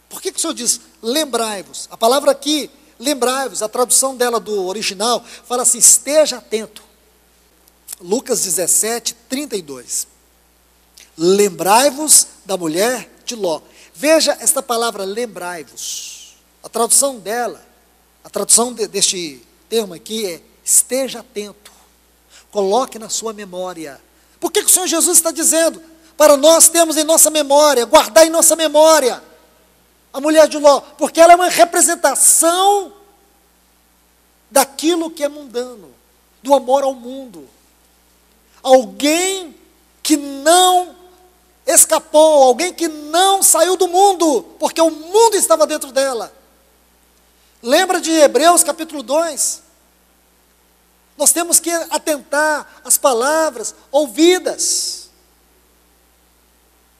Por que o Senhor diz lembrai-vos? A palavra aqui, lembrai-vos, a tradução dela do original, fala assim: esteja atento. Lucas 17, 32. Lembrai-vos da mulher de Ló. Veja esta palavra lembrai-vos. A tradução dela, a tradução deste termo aqui é esteja atento. Coloque na sua memória. Por que o Senhor Jesus está dizendo? Para nós termos em nossa memória, guardar em nossa memória a mulher de Ló, porque ela é uma representação daquilo que é mundano, do amor ao mundo. Alguém que não escapou, alguém que não saiu do mundo, porque o mundo estava dentro dela. Lembra de Hebreus capítulo 2? Nós temos que atentar às palavras ouvidas.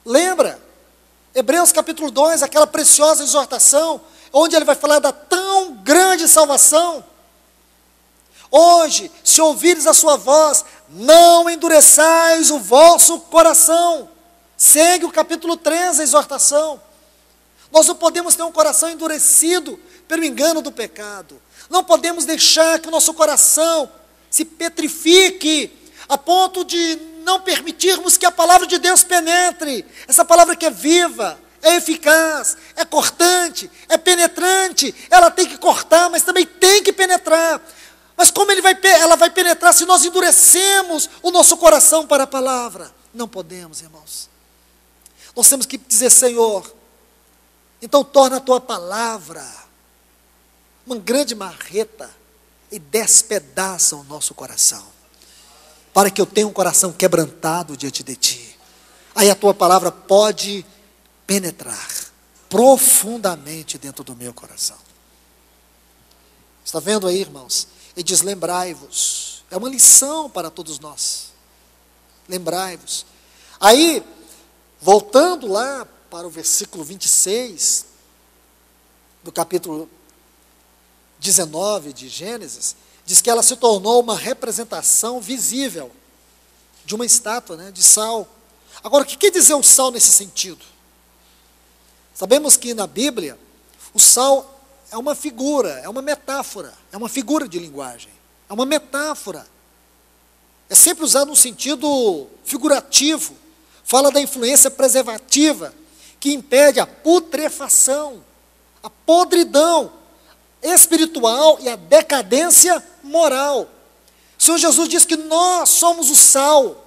Lembra? Hebreus capítulo 2, aquela preciosa exortação, onde ele vai falar da tão grande salvação. Hoje, se ouvires a sua voz, não endureçais o vosso coração. Segue o capítulo 3, a exortação. Nós não podemos ter um coração endurecido pelo engano do pecado. Não podemos deixar que o nosso coração se petrifique a ponto de não permitirmos que a palavra de Deus penetre. Essa palavra que é viva, é eficaz, é cortante, é penetrante. Ela tem que cortar, mas também tem que penetrar. Mas como ela vai penetrar se nós endurecemos o nosso coração para a palavra? Não podemos, irmãos. Nós temos que dizer: Senhor, então torna a tua palavra uma grande marreta e despedaça o nosso coração, para que eu tenha um coração quebrantado diante de ti. Aí a tua palavra pode penetrar profundamente dentro do meu coração. Está vendo aí, irmãos? Ele diz: lembrai-vos. É uma lição para todos nós. Lembrai-vos. Aí, voltando lá para o versículo 26, do capítulo 19 de Gênesis, diz que ela se tornou uma representação visível de uma estátua, de sal. Agora, o que quer dizer o sal nesse sentido? Sabemos que na Bíblia, o sal é uma figura, é uma metáfora, é uma figura de linguagem, é uma metáfora. É sempre usado num sentido figurativo. Fala da influência preservativa, que impede a putrefação, a podridão espiritual e a decadência moral. O Senhor Jesus diz que nós somos o sal.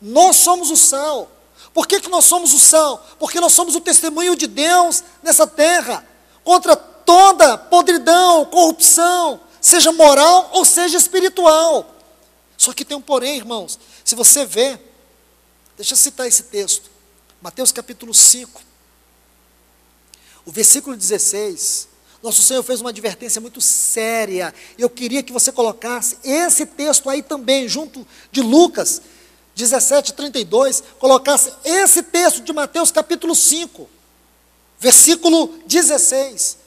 Nós somos o sal. Por que nós somos o sal? Porque nós somos o testemunho de Deus nessa terra, contra toda podridão, corrupção, seja moral ou seja espiritual. Só que tem um porém, irmãos. Se você vê, deixa eu citar esse texto, Mateus capítulo 5, o versículo 16, nosso Senhor fez uma advertência muito séria. Eu queria que você colocasse esse texto aí também, junto de Lucas 17:32, colocasse esse texto de Mateus capítulo 5, versículo 16.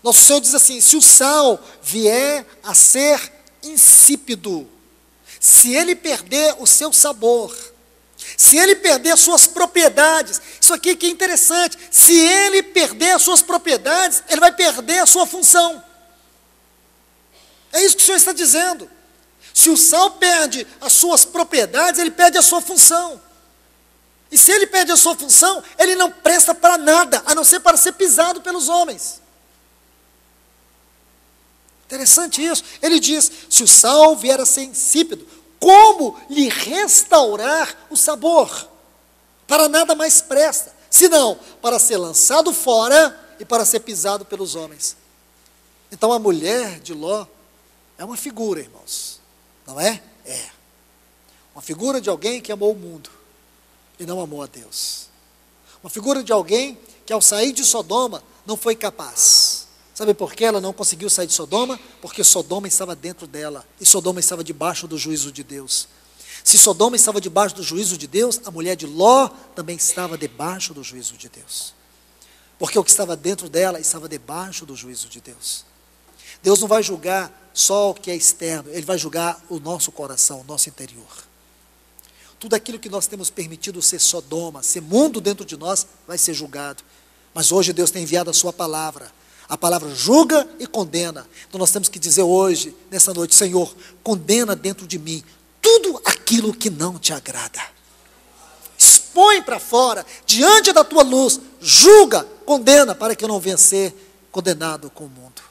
Nosso Senhor diz assim: se o sal vier a ser insípido, se ele perder o seu sabor, se ele perder suas propriedades, isso aqui que é interessante, se ele perder as suas propriedades, ele vai perder a sua função. É isso que o Senhor está dizendo. Se o sal perde as suas propriedades, ele perde a sua função. E se ele perde a sua função, ele não presta para nada, a não ser para ser pisado pelos homens. Interessante isso. Ele diz: se o sal vier a ser insípido, como lhe restaurar o sabor? Para nada mais presta, senão para ser lançado fora e para ser pisado pelos homens. Então a mulher de Ló é uma figura, irmãos, não é? É. Uma figura de alguém que amou o mundo e não amou a Deus. Uma figura de alguém que ao sair de Sodoma não foi capaz. Sabe por que ela não conseguiu sair de Sodoma? Porque Sodoma estava dentro dela, e Sodoma estava debaixo do juízo de Deus. Se Sodoma estava debaixo do juízo de Deus, a mulher de Ló também estava debaixo do juízo de Deus. Porque o que estava dentro dela estava debaixo do juízo de Deus. Deus não vai julgar só o que é externo, Ele vai julgar o nosso coração, o nosso interior. Tudo aquilo que nós temos permitido ser Sodoma, ser mundo dentro de nós, vai ser julgado. Mas hoje Deus tem enviado a sua palavra. A palavra julga e condena. Então nós temos que dizer hoje, nessa noite: Senhor, condena dentro de mim tudo aquilo que não te agrada. Expõe para fora, diante da tua luz, julga, condena, para que eu não venha ser condenado com o mundo.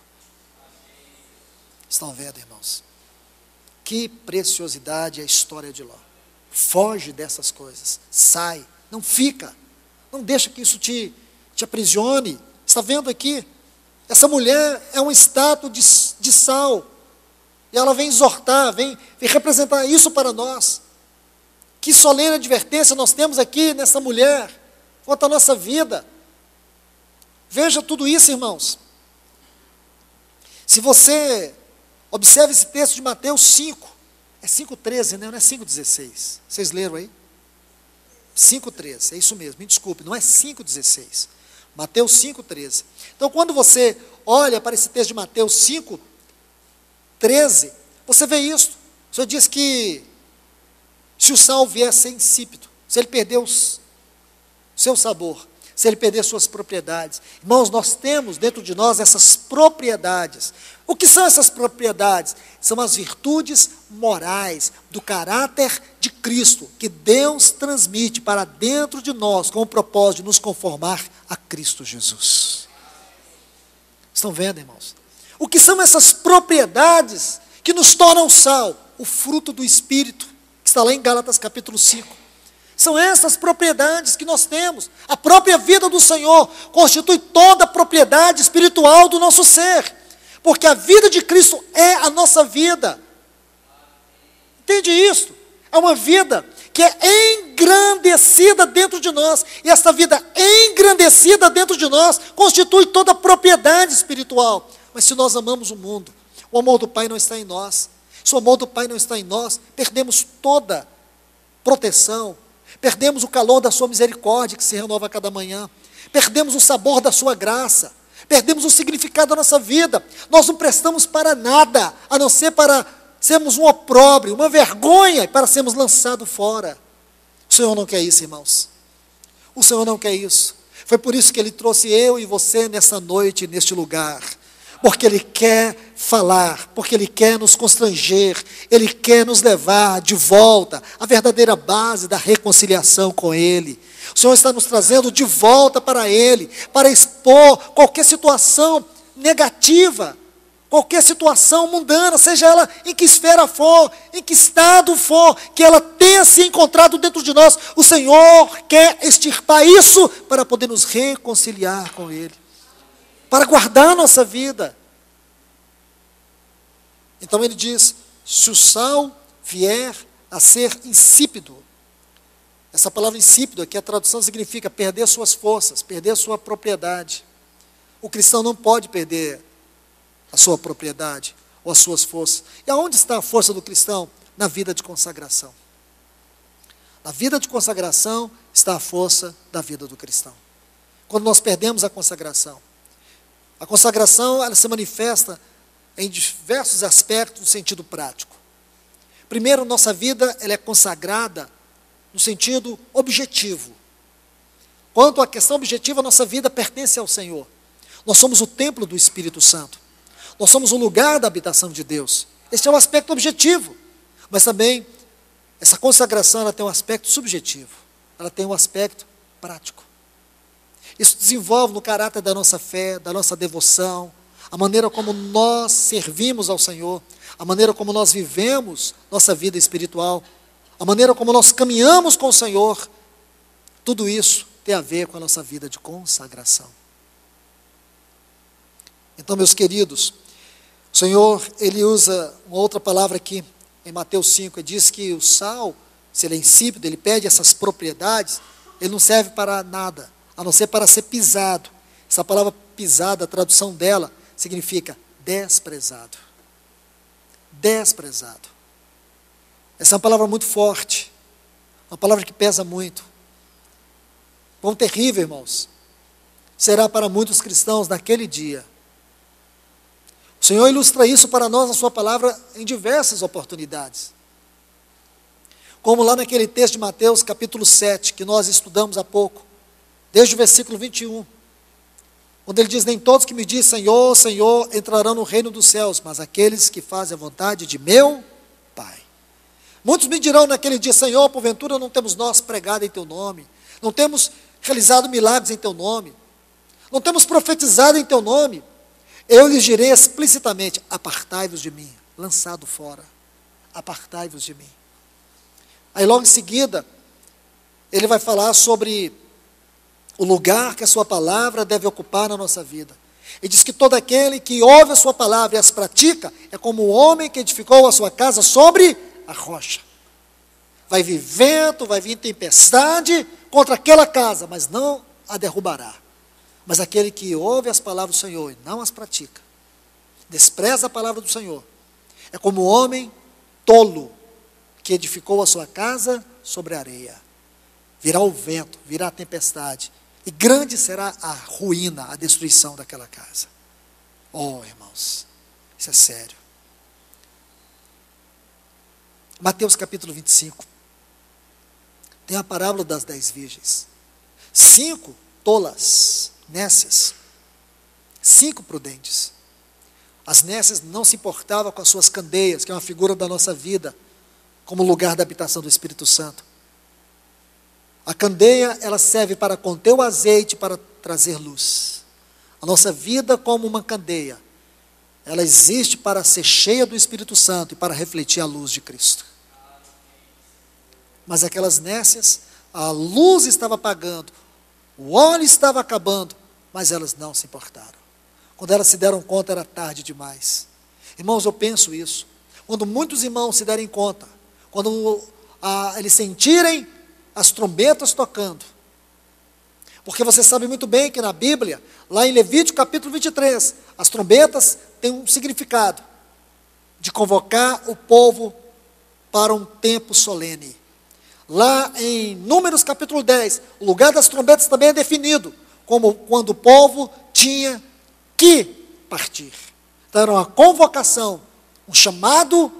Estão vendo, irmãos? Que preciosidade é a história de Ló. Foge dessas coisas, sai, não fica, não deixa que isso te aprisione. Está vendo aqui? Essa mulher é um estátua de sal, e ela vem exortar, vem representar isso para nós. Que solene advertência nós temos aqui nessa mulher, quanto à nossa vida. Veja tudo isso, irmãos. Se você observa esse texto de Mateus 5, é 5,13, né? Não é 5,16, vocês leram aí? 5,13, é isso mesmo, me desculpe, não é 5,16. Mateus 5,13. Então, quando você olha para esse texto de Mateus 5,13, você vê isso. O Senhor diz que se o sal vier a ser insípido, se ele perder o seu sabor, se ele perder suas propriedades. Irmãos, nós temos dentro de nós essas propriedades. O que são essas propriedades? São as virtudes morais do caráter de Cristo, que Deus transmite para dentro de nós, com o propósito de nos conformar a Cristo Jesus. Estão vendo, irmãos? O que são essas propriedades que nos tornam sal? O fruto do Espírito, que está lá em Gálatas capítulo 5. São essas propriedades que nós temos. A própria vida do Senhor constitui toda a propriedade espiritual do nosso ser, porque a vida de Cristo é a nossa vida. Entende isso? É uma vida que é engrandecida dentro de nós, e essa vida engrandecida dentro de nós constitui toda a propriedade espiritual. Mas se nós amamos o mundo, o amor do Pai não está em nós. Se o amor do Pai não está em nós, perdemos toda proteção, perdemos o calor da sua misericórdia, que se renova a cada manhã, perdemos o sabor da sua graça, perdemos o significado da nossa vida. Nós não prestamos para nada, a não ser para sermos um opróbrio, uma vergonha, para sermos lançados fora. O Senhor não quer isso, irmãos. O Senhor não quer isso. Foi por isso que Ele trouxe eu e você nessa noite, neste lugar. Porque Ele quer falar, porque Ele quer nos constranger, Ele quer nos levar de volta à verdadeira base da reconciliação com Ele. O Senhor está nos trazendo de volta para Ele, para expor qualquer situação negativa, qualquer situação mundana, seja ela em que esfera for, em que estado for, que ela tenha se encontrado dentro de nós, o Senhor quer extirpar isso para poder nos reconciliar com Ele, para guardar a nossa vida. Então ele diz, se o sal vier a ser insípido, essa palavra insípido aqui, a tradução significa perder suas forças, perder sua propriedade. O cristão não pode perder a sua propriedade ou as suas forças. E aonde está a força do cristão? Na vida de consagração. Na vida de consagração está a força da vida do cristão. Quando nós perdemos a consagração ela se manifesta em diversos aspectos no sentido prático. Primeiro, nossa vida ela é consagrada no sentido objetivo. Quanto à questão objetiva, nossa vida pertence ao Senhor. Nós somos o templo do Espírito Santo. Nós somos o lugar da habitação de Deus. Esse é o aspecto objetivo. Mas também, essa consagração ela tem um aspecto subjetivo. Ela tem um aspecto prático. Isso desenvolve no caráter da nossa fé, da nossa devoção, a maneira como nós servimos ao Senhor, a maneira como nós vivemos nossa vida espiritual, a maneira como nós caminhamos com o Senhor. Tudo isso tem a ver com a nossa vida de consagração. Então, meus queridos, o Senhor, Ele usa uma outra palavra aqui, em Mateus 5, ele diz que o sal, se ele é insípido, ele perde essas propriedades, ele não serve para nada, a não ser para ser pisado. Essa palavra pisada, a tradução dela, significa desprezado. Desprezado. Essa é uma palavra muito forte, uma palavra que pesa muito. Quão terrível, irmãos, será para muitos cristãos naquele dia. O Senhor ilustra isso para nós na sua palavra em diversas oportunidades. Como lá naquele texto de Mateus, capítulo 7, que nós estudamos há pouco, desde o versículo 21, quando ele diz, nem todos que me dizem Senhor, Senhor, entrarão no reino dos céus, mas aqueles que fazem a vontade de meu Pai. Muitos me dirão naquele dia, Senhor, porventura não temos nós pregado em teu nome, não temos realizado milagres em teu nome, não temos profetizado em teu nome. Eu lhes direi explicitamente, apartai-vos de mim, lançado fora, apartai-vos de mim. Aí logo em seguida, ele vai falar sobre o lugar que a sua palavra deve ocupar na nossa vida. Ele diz que todo aquele que ouve a sua palavra e as pratica, é como o homem que edificou a sua casa sobre a rocha. Vai vir vento, vai vir tempestade contra aquela casa, mas não a derrubará. Mas aquele que ouve as palavras do Senhor e não as pratica, despreza a palavra do Senhor, é como o homem tolo que edificou a sua casa sobre a areia. Virá o vento, virá a tempestade, e grande será a ruína, a destruição daquela casa. Oh, irmãos, isso é sério. Mateus capítulo 25, tem a parábola das 10 virgens. 5 tolas, nécias, 5 prudentes. As nécias não se importavam com as suas candeias, que é uma figura da nossa vida, como lugar da habitação do Espírito Santo. A candeia, ela serve para conter o azeite, para trazer luz. A nossa vida como uma candeia, ela existe para ser cheia do Espírito Santo e para refletir a luz de Cristo. Mas aquelas nécias, a luz estava apagando, o óleo estava acabando, mas elas não se importaram. Quando elas se deram conta, era tarde demais. Irmãos, eu penso isso. Quando muitos irmãos se derem conta, quando eles sentirem as trombetas tocando, porque você sabe muito bem que na Bíblia, lá em Levítico capítulo 23, as trombetas têm um significado de convocar o povo para um tempo solene. Lá em Números capítulo 10, o lugar das trombetas também é definido, como quando o povo tinha que partir. Então era uma convocação, um chamado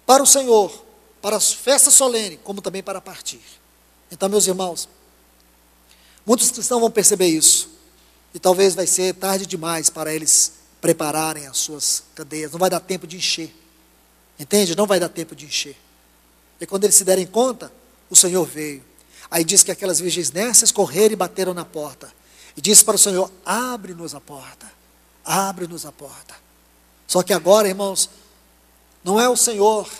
para o Senhor, para a festa solene, como também para partir. Então, meus irmãos, muitos cristãos vão perceber isso, e talvez vai ser tarde demais para eles prepararem as suas candeias, não vai dar tempo de encher, entende? Não vai dar tempo de encher. E quando eles se derem conta, o Senhor veio. Aí diz que aquelas virgens nécias correram e bateram na porta, e disse para o Senhor, abre-nos a porta, abre-nos a porta. Só que agora, irmãos, não é o Senhor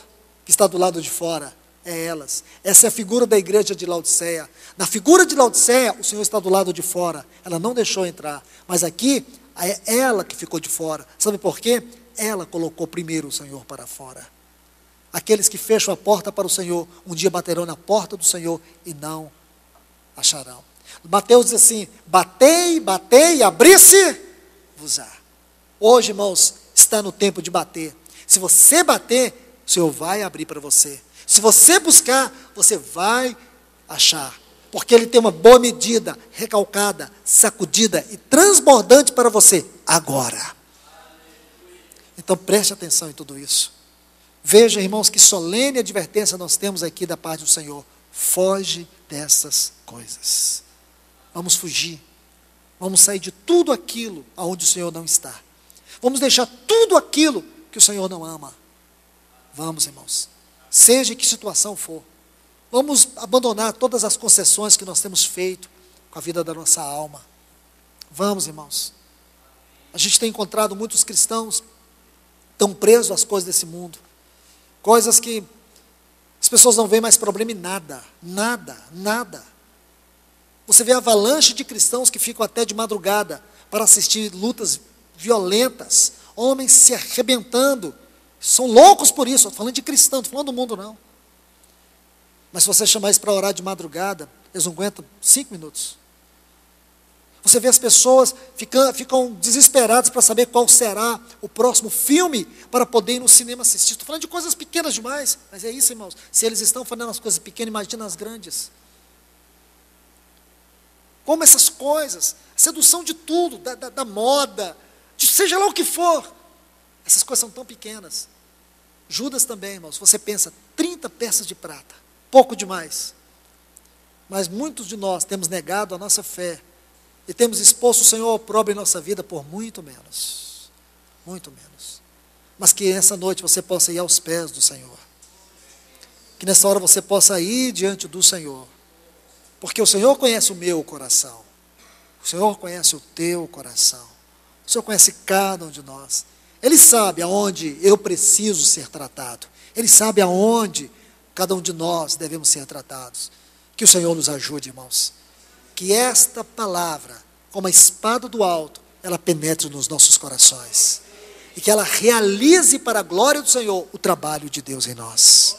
que está do lado de fora, é elas. Essa é a figura da igreja de Laodiceia. Na figura de Laodiceia, o Senhor está do lado de fora. Ela não deixou entrar. Mas aqui, é ela que ficou de fora. Sabe por quê? Ela colocou primeiro o Senhor para fora. Aqueles que fecham a porta para o Senhor, um dia baterão na porta do Senhor e não acharão. Mateus diz assim: batei, batei, abri-se-vos-á. Hoje, irmãos, está no tempo de bater. Se você bater, o Senhor vai abrir para você. Se você buscar, você vai achar. Porque Ele tem uma boa medida, recalcada, sacudida e transbordante para você, agora. Então preste atenção em tudo isso. Veja, irmãos, que solene advertência nós temos aqui da parte do Senhor. Foge dessas coisas. Vamos fugir. Vamos sair de tudo aquilo aonde o Senhor não está. Vamos deixar tudo aquilo que o Senhor não ama. Vamos, irmãos. Seja em que situação for. Vamos abandonar todas as concessões que nós temos feito com a vida da nossa alma. Vamos, irmãos. A gente tem encontrado muitos cristãos tão presos às coisas desse mundo. Coisas que as pessoas não veem mais problema em nada. Nada, nada. Você vê avalanche de cristãos que ficam até de madrugada para assistir lutas violentas. Homens se arrebentando. São loucos por isso. Estou falando de cristão, não estou falando do mundo não. Mas se você chamar eles para orar de madrugada, eles não aguentam 5 minutos. Você vê as pessoas ficam desesperadas para saber qual será o próximo filme para poder ir no cinema assistir. Estou falando de coisas pequenas demais, mas é isso, irmãos. Se eles estão fazendo as coisas pequenas, imagina as grandes. Como essas coisas, a sedução de tudo, da moda, de seja lá o que for, essas coisas são tão pequenas. Judas também, irmãos, você pensa, 30 peças de prata, pouco demais. Mas muitos de nós temos negado a nossa fé e temos exposto o Senhor ao opróbrio em nossa vida por muito menos. Muito menos. Mas que essa noite você possa ir aos pés do Senhor. Que nessa hora você possa ir diante do Senhor. Porque o Senhor conhece o meu coração. O Senhor conhece o teu coração. O Senhor conhece cada um de nós. Ele sabe aonde eu preciso ser tratado. Ele sabe aonde cada um de nós devemos ser tratados. Que o Senhor nos ajude, irmãos. Que esta palavra, como a espada do alto, ela penetre nos nossos corações. E que ela realize para a glória do Senhor o trabalho de Deus em nós.